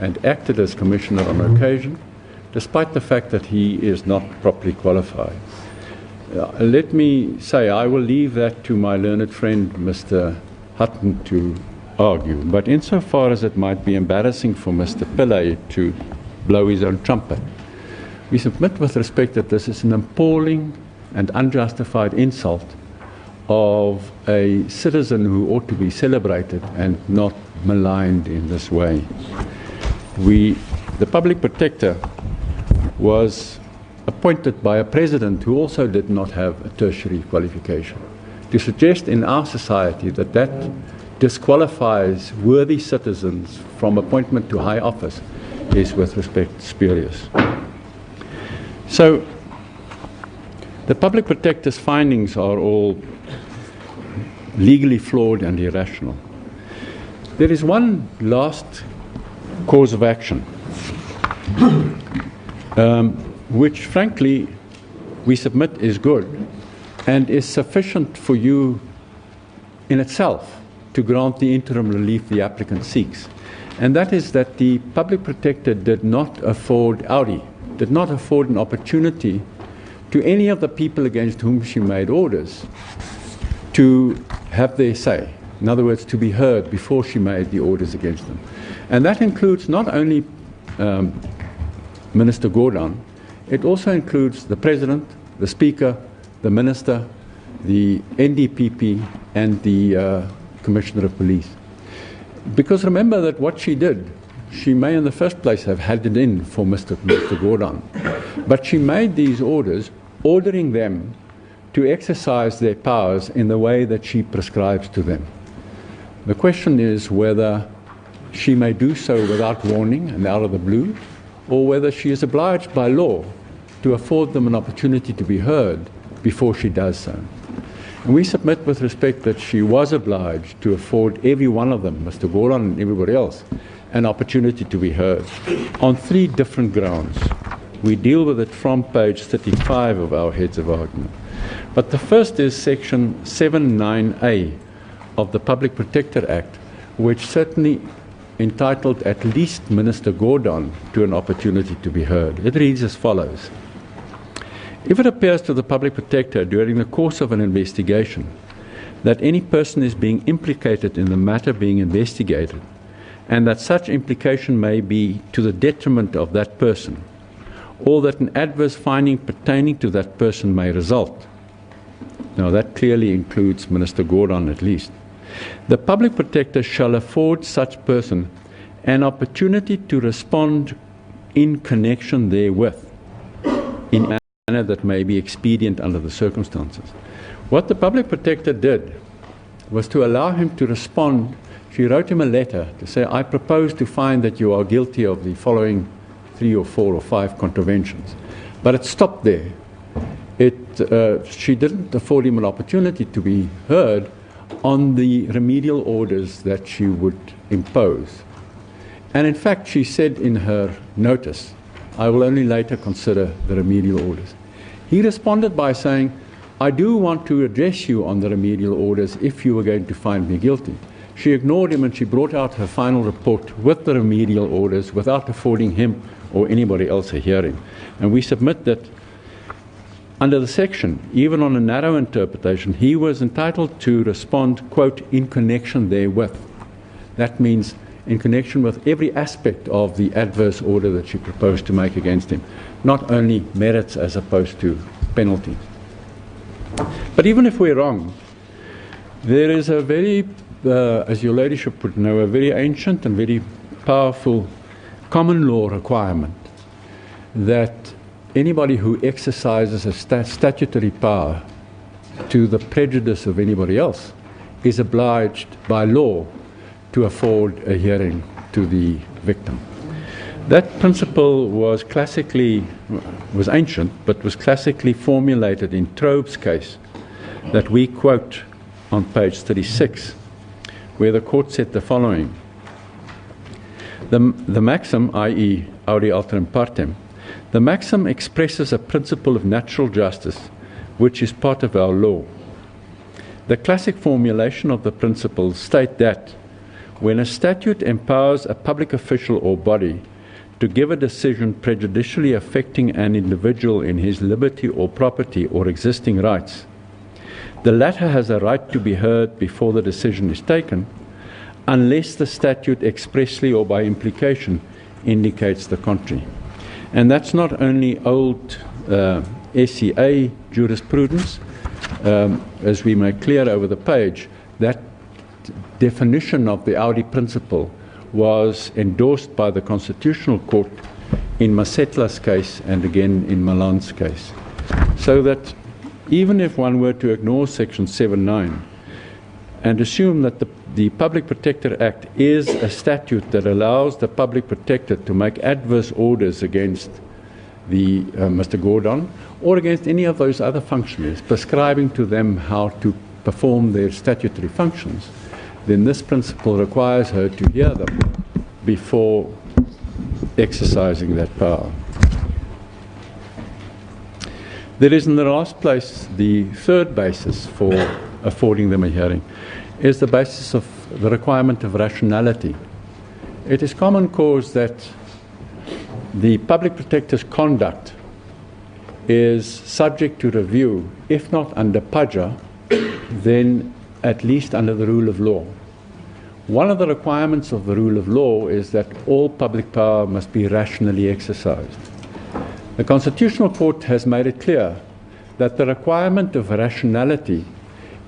[SPEAKER 3] and acted as Commissioner on occasion, despite the fact that he is not properly qualified. Let me say, I will leave that to my learned friend, Mr. Hutton, to argue. But insofar as it might be embarrassing for Mr. Pillay to blow his own trumpet, we submit with respect that this is an appalling and unjustified insult of a citizen who ought to be celebrated and not maligned in this way. The public protector was appointed by a president who also did not have a tertiary qualification. To suggest in our society that disqualifies worthy citizens from appointment to high office is, with respect, spurious. So, the public protector's findings are all legally flawed and irrational. There is one last cause of action, which frankly we submit is good and is sufficient for you in itself to grant the interim relief the applicant seeks. And that is that the Public Protector did not afford an opportunity to any of the people against whom she made orders to have their say. In other words, to be heard before she made the orders against them. And that includes not only Minister Gordhan, it also includes the President, the Speaker, the Minister, the NDPP, and the Commissioner of Police. Because remember that what she did, she may in the first place have had it in for Mr. Gordhan, but she made these orders, ordering them to exercise their powers in the way that she prescribes to them. The question is whether she may do so without warning and out of the blue, or whether she is obliged by law to afford them an opportunity to be heard before she does so. And we submit with respect that she was obliged to afford every one of them, Mr. Gordhan and everybody else, an opportunity to be heard on 3 different grounds. We deal with it from page 35 of our heads of argument. But the first is section 79A of the Public Protector Act, which certainly entitled at least Minister Gordhan to an opportunity to be heard. It reads as follows. If it appears to the Public Protector during the course of an investigation that any person is being implicated in the matter being investigated, and that such implication may be to the detriment of that person, or that an adverse finding pertaining to that person may result. Now that clearly includes Minister Gordhan at least. The Public Protector shall afford such person an opportunity to respond in connection therewith, in a manner that may be expedient under the circumstances. What the Public Protector did was to allow him to respond. She wrote him a letter to say, I propose to find that you are guilty of the following 3 or 4 or 5 contraventions. But it stopped there. She didn't afford him an opportunity to be heard on the remedial orders that she would impose. And in fact, she said in her notice, I will only later consider the remedial orders. He responded by saying, I do want to address you on the remedial orders if you were going to find me guilty. She ignored him and she brought out her final report with the remedial orders without affording him or anybody else a hearing. And we submit that under the section, even on a narrow interpretation, he was entitled to respond, quote, in connection therewith. That means in connection with every aspect of the adverse order that she proposed to make against him, not only merits as opposed to penalties. But even if we're wrong, there is a very, as your ladyship would know, a very ancient and very powerful common law requirement that anybody who exercises a statutory power to the prejudice of anybody else is obliged by law to afford a hearing to the victim. That principle was ancient, but was classically formulated in Trobe's case that we quote on page 36, where the court said the following. The maxim, i.e. audi alteram partem, the maxim expresses a principle of natural justice, which is part of our law. The classic formulation of the principle state that when a statute empowers a public official or body to give a decision prejudicially affecting an individual in his liberty or property or existing rights, the latter has a right to be heard before the decision is taken, unless the statute expressly or by implication indicates the contrary. And that's not only old SCA jurisprudence, as we make clear over the page, that definition of the Audi principle was endorsed by the Constitutional Court in Masetla's case and again in Malan's case. So that even if one were to ignore Section 7.9 and assume that the Public Protector Act is a statute that allows the Public Protector to make adverse orders against Mr. Gordhan or against any of those other functionaries, prescribing to them how to perform their statutory functions, then this principle requires her to hear them before exercising that power. There is in the last place the third basis for affording them a hearing is the basis of the requirement of rationality it is common cause that the Public Protector's conduct is subject to review, if not under PAJA, then at least under the rule of law. One of the requirements of the rule of law is that all public power must be rationally exercised. The Constitutional Court has made it clear that the requirement of rationality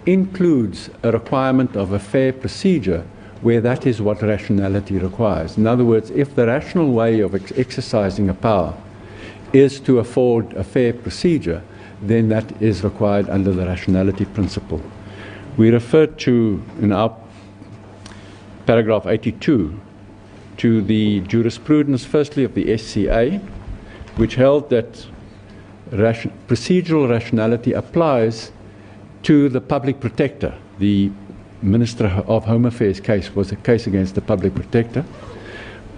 [SPEAKER 3] includes a requirement of a fair procedure where that is what rationality requires. In other words, if the rational way of exercising a power is to afford a fair procedure, then that is required under the rationality principle. We referred to, in our paragraph 82, to the jurisprudence, firstly, of the SCA, which held that procedural rationality applies to the Public Protector. The Minister of Home Affairs case was a case against the Public Protector.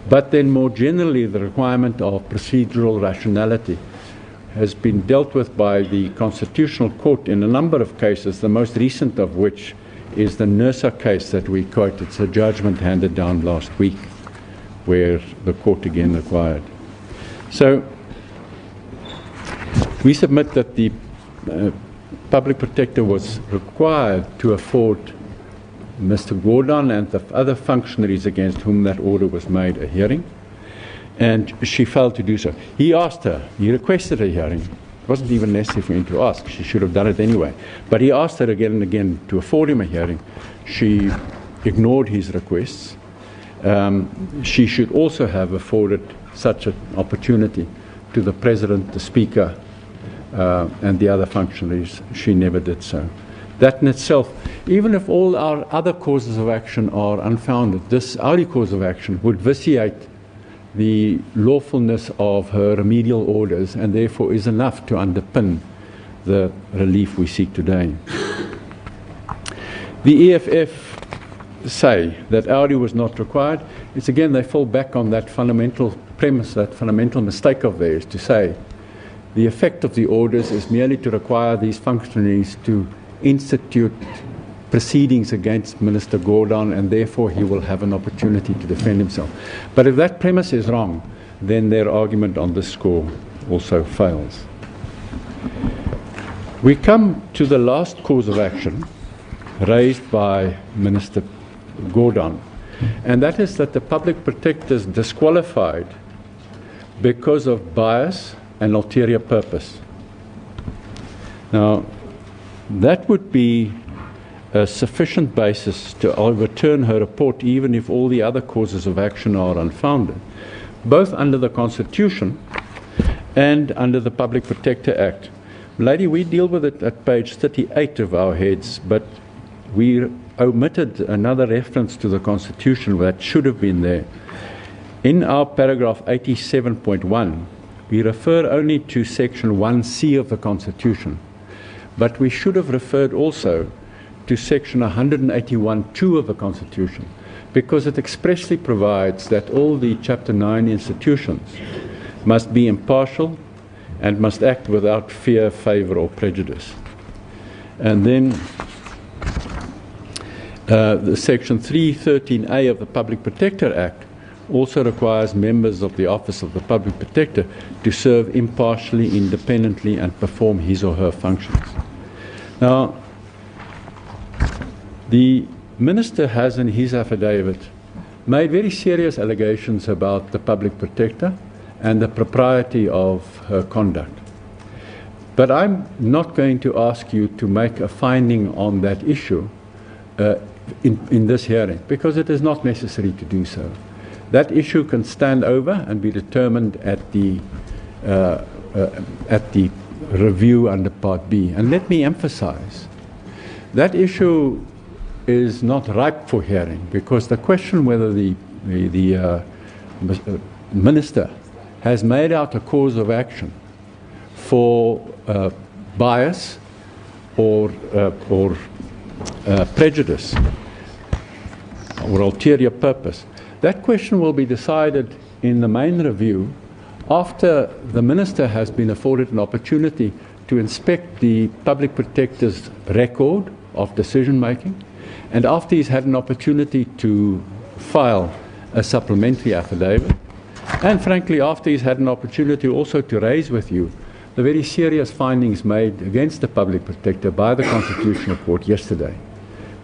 [SPEAKER 3] But then more generally, the requirement of procedural rationality has been dealt with by the Constitutional Court in a number of cases, the most recent of which is the NERSA case that we quoted. It's a judgment handed down last week where the court again required. So we submit that the Public Protector was required to afford Mr. Gordhan and the other functionaries against whom that order was made a hearing, and she failed to do so. He asked her, he requested a hearing. It wasn't even necessary for him to ask. She should have done it anyway. But he asked her again and again to afford him a hearing. She ignored his requests. She should also have afforded such an opportunity to the President, the Speaker, and the other functionaries. She never did so. That in itself, even if all our other causes of action are unfounded, this Audi cause of action would vitiate the lawfulness of her remedial orders and therefore is enough to underpin the relief we seek today. The EFF say that Audi was not required. It's again, they fall back on that fundamental premise, that fundamental mistake of theirs to say the effect of the orders is merely to require these functionaries to institute proceedings against Minister Gordhan, and therefore he will have an opportunity to defend himself. But if that premise is wrong, then their argument on this score also fails. We come to the last cause of action raised by Minister Gordhan, and that is that the Public Protector is disqualified because of bias and ulterior purpose. Now, that would be a sufficient basis to overturn her report, even if all the other causes of action are unfounded, both under the Constitution and under the Public Protector Act. Lady, we deal with it at page 38 of our heads, but we omitted another reference to the Constitution that should have been there. In our paragraph 87.1, we refer only to section 1C of the Constitution, but we should have referred also to section 181(2) of the Constitution, because it expressly provides that all the Chapter 9 institutions must be impartial and must act without fear, favour or prejudice. And then the section 313A of the Public Protector Act also requires members of the Office of the Public Protector to serve impartially, independently and perform his or her functions. Now, the Minister has in his affidavit made very serious allegations about the Public Protector and the propriety of her conduct. But I'm not going to ask you to make a finding on that issue in this hearing, because it is not necessary to do so. That issue can stand over and be determined at the review under Part B. And let me emphasize, that issue is not ripe for hearing, because the question whether the Minister has made out a cause of action for bias or prejudice or ulterior purpose, that question will be decided in the main review after the Minister has been afforded an opportunity to inspect the Public Protector's record of decision making, and after he's had an opportunity to file a supplementary affidavit. And frankly, after he's had an opportunity also to raise with you the very serious findings made against the Public Protector by the Constitutional Court yesterday,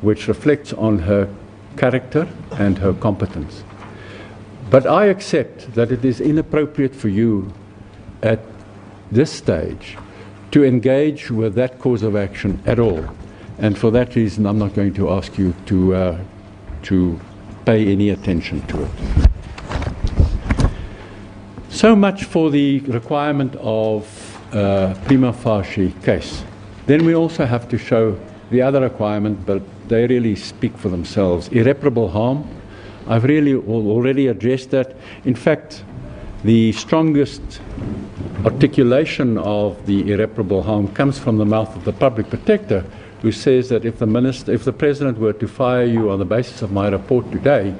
[SPEAKER 3] which reflects on her character and her competence. But I accept that it is inappropriate for you at this stage to engage with that course of action at all. And for that reason, I'm not going to ask you to pay any attention to it. So much for the requirement of prima facie case. Then we also have to show the other requirement, but they really speak for themselves. Irreparable harm. I've really already addressed that. In fact, the strongest articulation of the irreparable harm comes from the mouth of the Public Protector, who says that if the President were to fire you on the basis of my report today,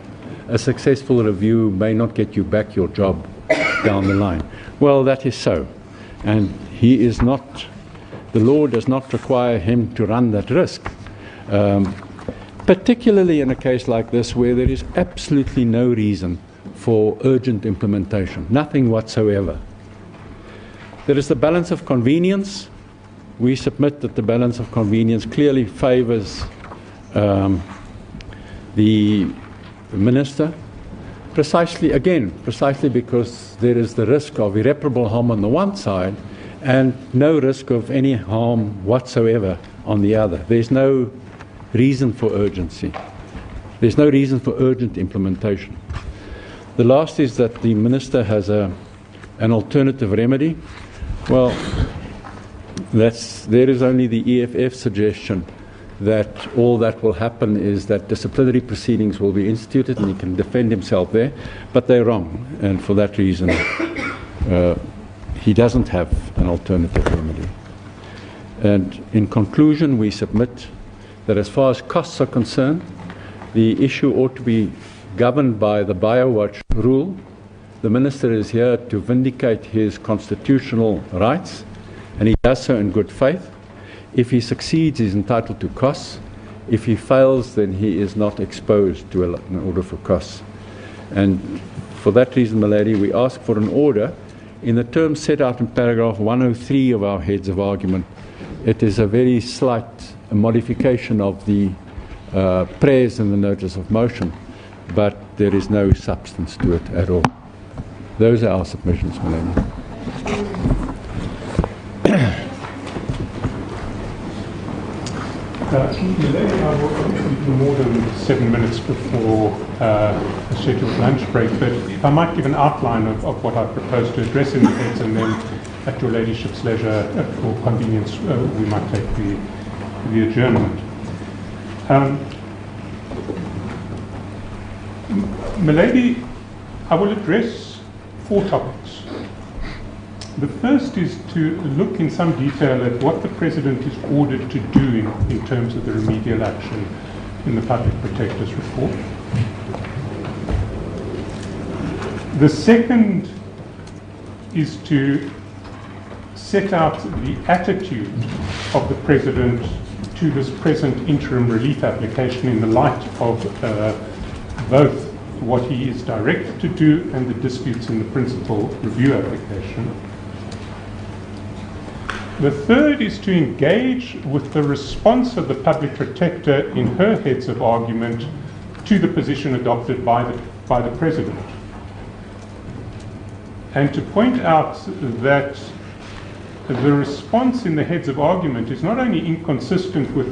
[SPEAKER 3] a successful review may not get you back your job down the line. Well, that is so. And he is not, the law does not require him to run that risk. Particularly in a case like this where there is absolutely no reason for urgent implementation, nothing whatsoever. There is the balance of convenience. We submit that the balance of convenience clearly favors the Minister, precisely because there is the risk of irreparable harm on the one side and no risk of any harm whatsoever on the other. There's no reason for urgency. There's no reason for urgent implementation. The last is that the Minister has an alternative remedy. Well, there is only the EFF suggestion that all that will happen is that disciplinary proceedings will be instituted and he can defend himself there, but they're wrong, and for that reason he doesn't have an alternative remedy. And in conclusion, we submit that as far as costs are concerned, the issue ought to be governed by the BioWatch rule. The Minister is here to vindicate his constitutional rights, and he does so in good faith. If he succeeds, he's entitled to costs. If he fails, then he is not exposed to an order for costs. And for that reason, my lady, we ask for an order in the terms set out in paragraph 103 of our heads of argument. It is a very slight modification of the prayers in the notice of motion, but there is no substance to it at all. Those are our submissions, my lady.
[SPEAKER 6] Milady, I will more than 7 minutes before a scheduled lunch break, but if I might give an outline of what I propose to address in the heads, and then at your ladyship's leisure, for convenience, we might take the adjournment. Milady, I will address 4 topics. The first is to look in some detail at what the President is ordered to do in terms of the remedial action in the Public Protector's report. The second is to set out the attitude of the President to this present interim relief application in the light of both what he is directed to do and the disputes in the principal review application. The third is to engage with the response of the Public Protector in her heads of argument to the position adopted by the President. And to point out that the response in the heads of argument is not only inconsistent with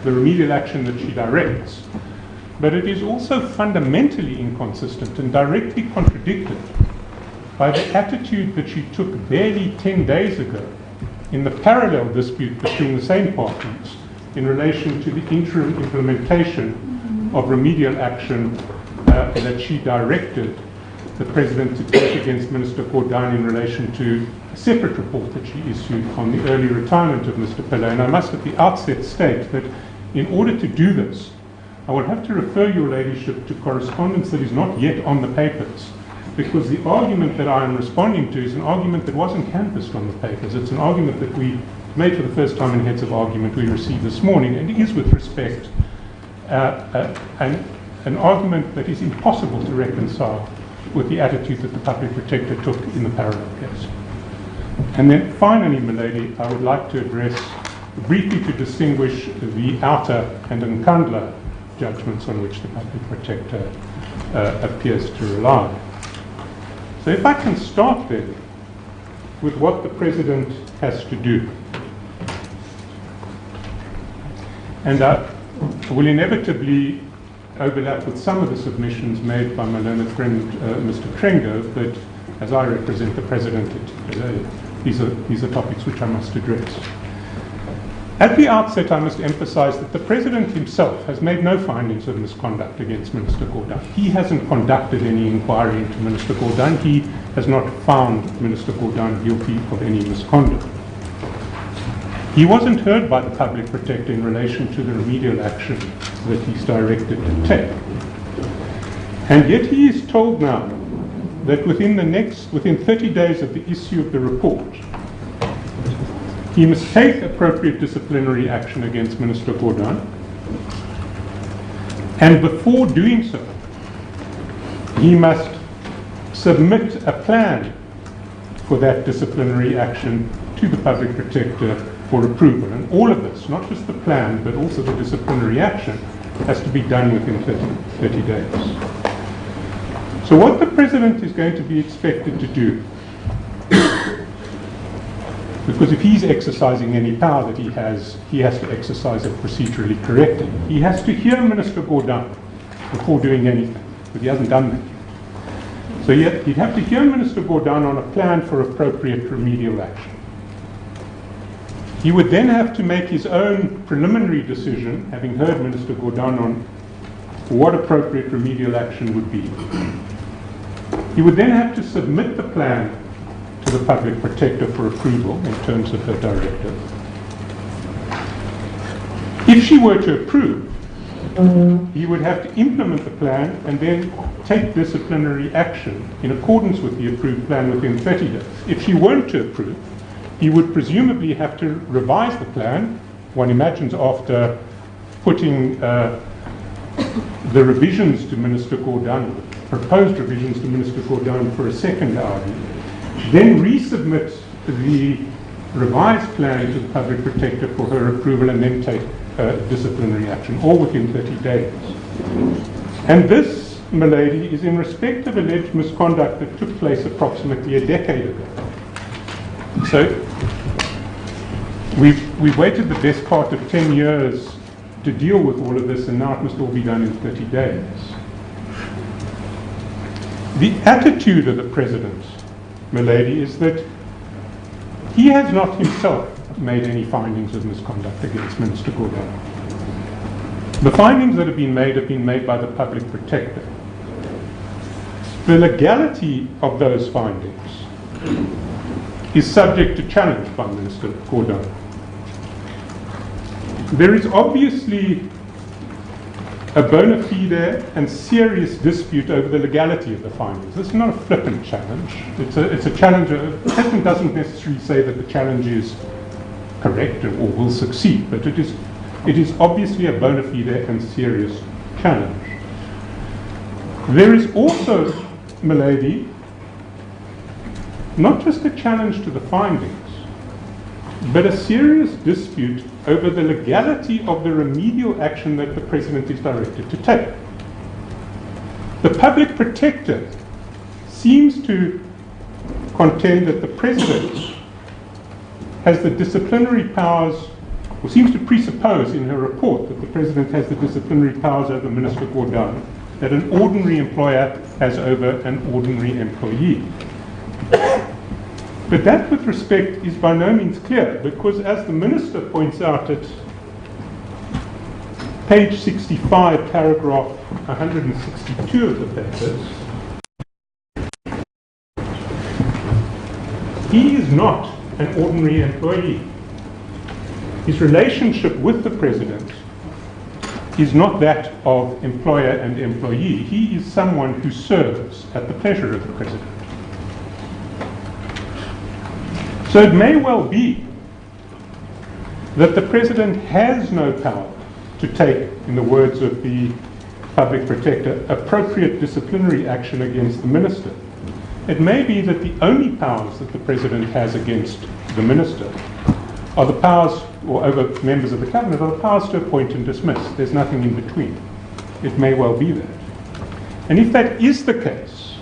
[SPEAKER 6] the remedial action that she directs, but it is also fundamentally inconsistent and directly contradicted by the attitude that she took barely 10 days ago in the parallel dispute between the same parties in relation to the interim implementation of remedial action that she directed the President to take against Minister Gordhan in relation to a separate report that she issued on the early retirement of Mr. Pillay. And I must at the outset state that in order to do this, I would have to refer your ladyship to correspondence that is not yet on the papers, because the argument that I am responding to is an argument that wasn't canvassed on the papers. It's an argument that we made for the first time in heads of argument we received this morning, and it is with respect and an argument that is impossible to reconcile with the attitude that the Public Protector took in the parallel case. And then finally, Milady, I would like to address, briefly to distinguish the outer and Nkandla judgments on which the Public Protector appears to rely. So if I can start then with what the President has to do. And I will inevitably overlap with some of the submissions made by my learned friend Mr. Krengo, but as I represent the President, these are topics which I must address. At the outset, I must emphasize that the President himself has made no findings of misconduct against Minister Gordhan. He hasn't conducted any inquiry into Minister Gordhan. He has not found Minister Gordhan guilty of any misconduct. He wasn't heard by the Public Protector in relation to the remedial action that he's directed to take. And yet he is told now that within 30 days of the issue of the report, he must take appropriate disciplinary action against Minister Gordhan. And before doing so, he must submit a plan for that disciplinary action to the Public Protector for approval. And all of this, not just the plan, but also the disciplinary action, has to be done within 30 days. So what the President is going to be expected to do, because if he's exercising any power that he has to exercise it procedurally correctly. He has to hear Minister Gordhan before doing anything, but he hasn't done that. So he'd have to hear Minister Gordhan on a plan for appropriate remedial action. He would then have to make his own preliminary decision, having heard Minister Gordhan on what appropriate remedial action would be. He would then have to submit the plan to the Public Protector for approval in terms of her directive. If she were to approve, he would have to implement the plan and then take disciplinary action in accordance with the approved plan within 30 days. If she weren't to approve, he would presumably have to revise the plan, one imagines, after putting the revisions to Minister Gordhan, proposed revisions to Minister Gordhan for a second RD, then resubmit the revised plan to the Public Protector for her approval and then take disciplinary action, all within 30 days. And this, milady, is in respect of alleged misconduct that took place approximately a decade ago. So we've waited the best part of 10 years to deal with all of this, and now it must all be done in 30 days. The attitude of the President, milady, is that he has not himself made any findings of misconduct against Minister Gordhan. The findings that have been made by the Public Protector. The legality of those findings is subject to challenge by Minister Gordhan. There is obviously a bona fide and serious dispute over the legality of the findings. This is not a flippant challenge. It's a challenge. The President doesn't necessarily say that the challenge is correct or will succeed, but it is obviously a bona fide and serious challenge. There is also, milady, not just a challenge to the findings, but a serious dispute over the legality of the remedial action that the President is directed to take. The Public Protector seems to contend that the President has the disciplinary powers, or seems to presuppose in her report that the President has the disciplinary powers over Minister Gordhan that an ordinary employer has over an ordinary employee. But that, with respect, is by no means clear, because as the Minister points out at page 65, paragraph 162 of the papers, he is not an ordinary employee. His relationship with the President is not that of employer and employee. He is someone who serves at the pleasure of the President. So it may well be that the President has no power to take, in the words of the Public Protector, appropriate disciplinary action against the Minister. It may be that the only powers that the President has against the Minister are the powers, or over members of the Cabinet, are the powers to appoint and dismiss. There's nothing in between. It may well be that. And if that is the case,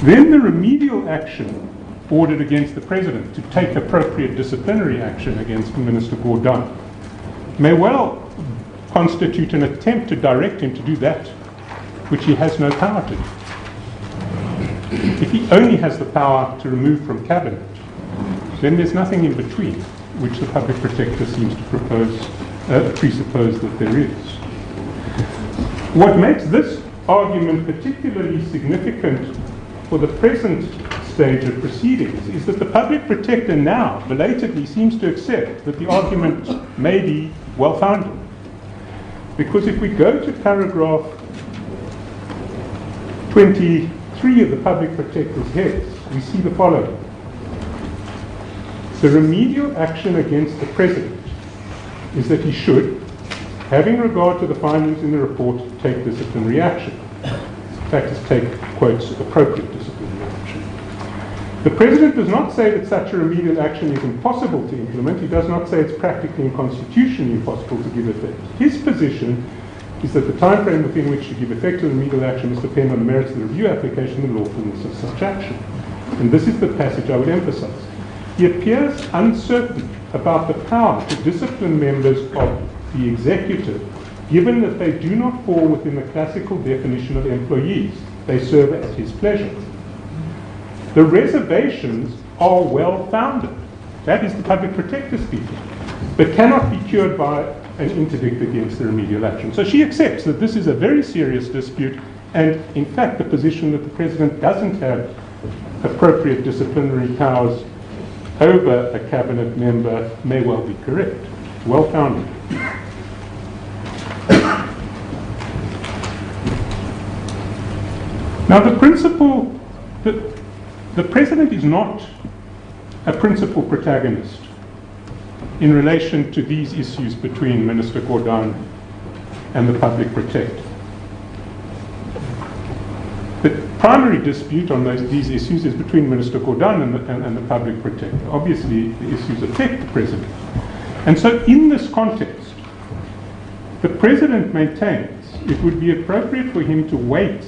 [SPEAKER 6] then the remedial action ordered against the President to take appropriate disciplinary action against Minister Gordhan may well constitute an attempt to direct him to do that which he has no power to do. If he only has the power to remove from Cabinet, then there's nothing in between, which the Public Protector seems to presuppose that there is. What makes this argument particularly significant for the present stage of proceedings is that the Public Protector now belatedly seems to accept that the argument may be well-founded. Because if we go to paragraph 23 of the Public Protector's heads, we see the following. The remedial action against the President is that he should, having regard to the findings in the report, take disciplinary action. In fact, it's take, quotes, appropriate disciplinary action. The President does not say that such a remedial action is impossible to implement. He does not say it's practically and constitutionally impossible to give effect. His position is that the time frame within which to give effect to the remedial action must depend on the merits of the review application and the lawfulness of such action. And this is the passage I would emphasize. He appears uncertain about the power to discipline members of the executive, given that they do not fall within the classical definition of employees. They serve at his pleasure. The reservations are well-founded. That is the Public Protector speaking, but cannot be cured by an interdict against the remedial action. So she accepts that this is a very serious dispute, and in fact the position that the President doesn't have appropriate disciplinary powers over a Cabinet member may well be correct. Well-founded. Now the principle that the President is not a principal protagonist in relation to these issues between Minister Gordhan and the Public Protector. The primary dispute on these issues is between Minister Gordhan and the Public Protector. Obviously, the issues affect the President. And so in this context, the President maintains it would be appropriate for him to wait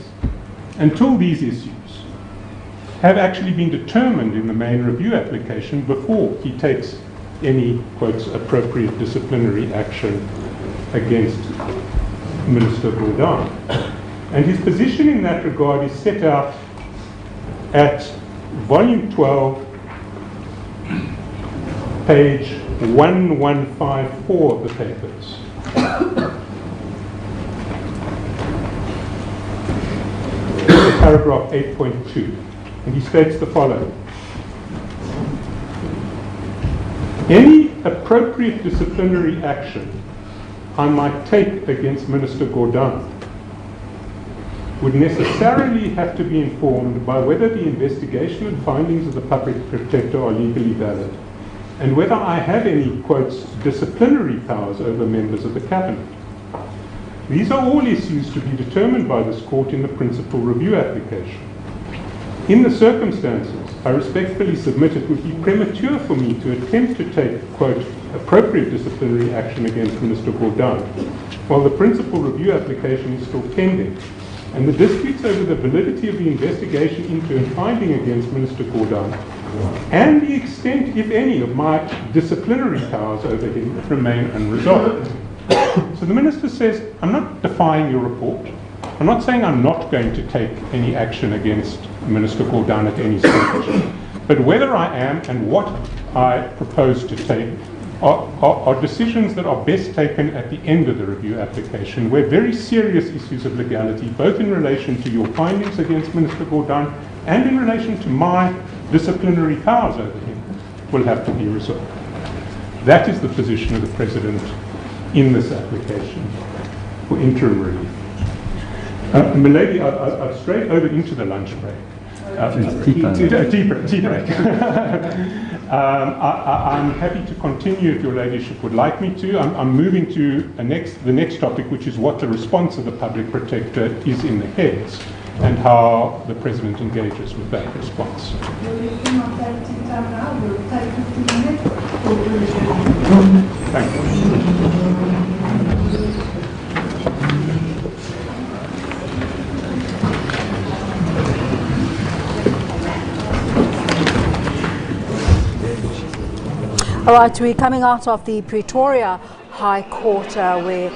[SPEAKER 6] until these issues have actually been determined in the main review application before he takes any, quotes, appropriate disciplinary action against Minister Gordhan. And his position in that regard is set out at volume 12, page 1154 of the papers. Paragraph 8.2. And he states the following. Any appropriate disciplinary action I might take against Minister Gordhan would necessarily have to be informed by whether the investigation and findings of the Public Protector are legally valid, and whether I have any, quotes, disciplinary powers over members of the Cabinet. These are all issues to be determined by this court in the principal review application. In the circumstances, I respectfully submit it would be premature for me to attempt to take, quote, appropriate disciplinary action against Minister Gordhan, while the principal review application is still pending, and the disputes over the validity of the investigation into and finding against Minister Gordhan, and the extent, if any, of my disciplinary powers over him remain unresolved. So the Minister says, I'm not defying your report. I'm not saying I'm not going to take any action against Minister Gordhan at any stage. But whether I am and what I propose to take are decisions that are best taken at the end of the review application, where very serious issues of legality, both in relation to your findings against Minister Gordhan and in relation to my disciplinary powers over him, will have to be resolved. That is the position of the President in this application for interim relief. Milady, I've strayed over into the lunch break. Tea break. I'm happy to continue if your ladyship would like me to. I'm moving to the next topic, which is what the response of the Public Protector is in the heads and how the President engages with that response. Thank you.
[SPEAKER 4] All right, we're coming out of the Pretoria High Court where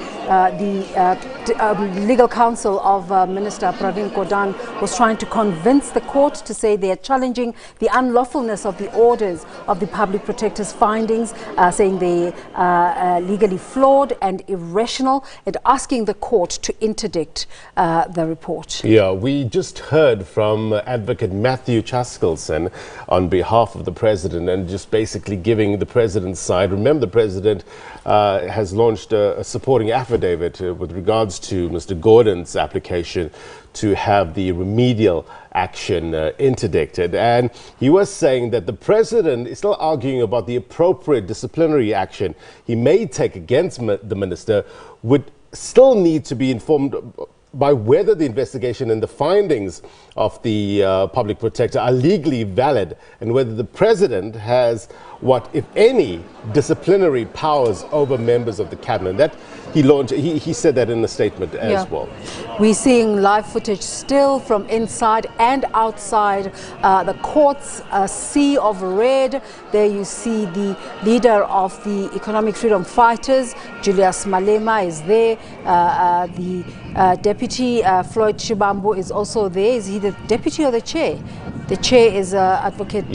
[SPEAKER 4] the legal counsel of Minister Pravin Gordhan was trying to convince the court to say they are challenging the unlawfulness of the orders of the Public Protector's findings, saying they are legally flawed and irrational, and asking the court to interdict the report.
[SPEAKER 5] Yeah, we just heard from Advocate Matthew Chaskelson on behalf of the President and just basically giving the President's side. Remember, the President has launched a supporting affidavit with regards to Mr. Gordhan's application to have the remedial action interdicted. And he was saying that the President is still arguing about the appropriate disciplinary action he may take against the Minister would still need to be informed by whether the investigation and the findings of the Public Protector are legally valid and whether the President has what, if any, disciplinary powers over members of the cabinet. That he said that in a statement as well.
[SPEAKER 4] We're seeing live footage still from inside and outside the court's sea of red. There you see the leader of the Economic Freedom Fighters, Julius Malema, is there. The deputy, Floyd Shibambu, is also there. Is he the deputy or the chair? The chair is Advocate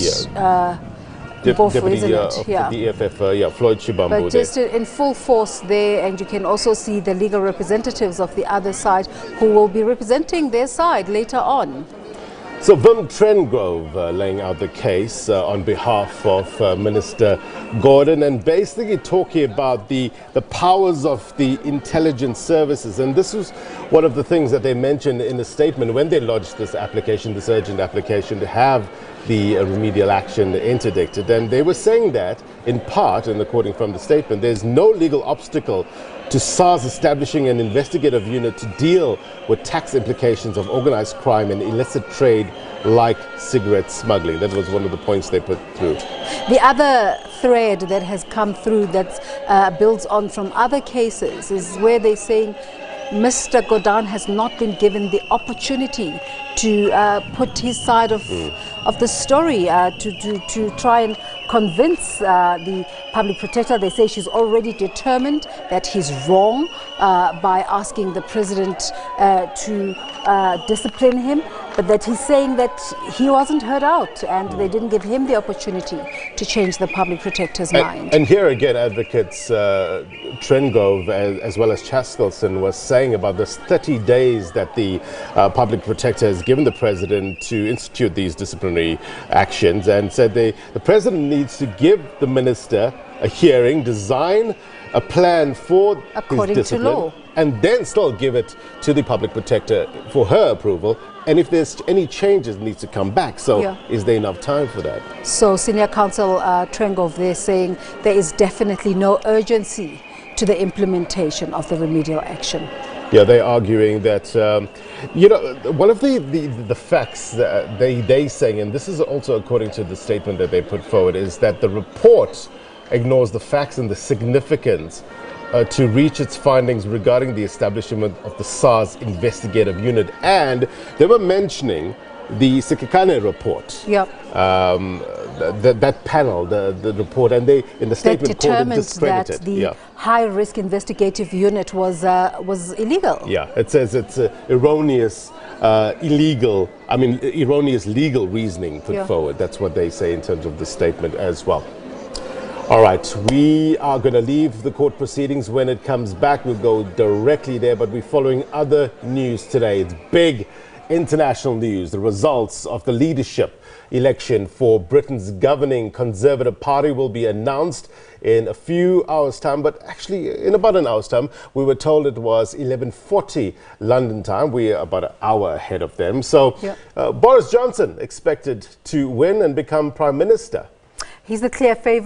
[SPEAKER 4] Bofu, isn't it?
[SPEAKER 5] The EFF, Floyd Shibambu.
[SPEAKER 4] But just in full force there, and you can also see the legal representatives of the other side who will be representing their side later on.
[SPEAKER 5] So Wim Trengove laying out the case on behalf of Minister Gordhan and basically talking about the powers of the intelligence services. And this was one of the things that they mentioned in the statement when they lodged this application, this urgent application to have the remedial action interdicted. And they were saying that, in part, and according from the statement, there's no legal obstacle to SARS establishing an investigative unit to deal with tax implications of organized crime and illicit trade like cigarette smuggling. That was one of the points they put through.
[SPEAKER 4] The other thread that has come through that builds on from other cases is where they're saying Mr. Gordhan has not been given the opportunity to put his side of the story, to try and convince the Public Protector. They say she's already determined that he's wrong by asking the President to discipline him, but that he's saying that he wasn't heard out and they didn't give him the opportunity to change the Public Protector's mind.
[SPEAKER 5] And here again, Advocates Trengove as well as Chaskelson was saying about this 30 days that the Public Protector has given the President to institute these disciplinary actions, and said the President needs to give the Minister a hearing, design a plan for
[SPEAKER 4] according
[SPEAKER 5] his discipline,
[SPEAKER 4] to law,
[SPEAKER 5] and then still give it to the Public Protector for her approval. And if there's any changes, it needs to come back. So is there enough time for that? So
[SPEAKER 4] Senior Counsel Trengove, they're saying there is definitely no urgency to the implementation of the remedial action.
[SPEAKER 5] Yeah, they're arguing that, you know, one of the facts that they saying, and this is also according to the statement that they put forward, is that the report ignores the facts and the significance to reach its findings regarding the establishment of the SARS investigative unit. And they were mentioning the Sikakane report.
[SPEAKER 4] Yep.
[SPEAKER 5] That panel, the report, and they, in the statement, called it discredited.
[SPEAKER 4] That the high-risk investigative unit was illegal.
[SPEAKER 5] Yeah, it says it's erroneous, erroneous legal reasoning put forward. That's what they say in terms of the statement as well. All right, we are going to leave the court proceedings. When it comes back, we'll go directly there, but we're following other news today. It's big international news. The results of the leadership election for Britain's governing Conservative Party will be announced in a few hours' time, but actually in about an hour's time. We were told it was 11:40 London time. We are about an hour ahead of them. So Boris Johnson expected to win and become Prime Minister.
[SPEAKER 4] He's the clear favourite.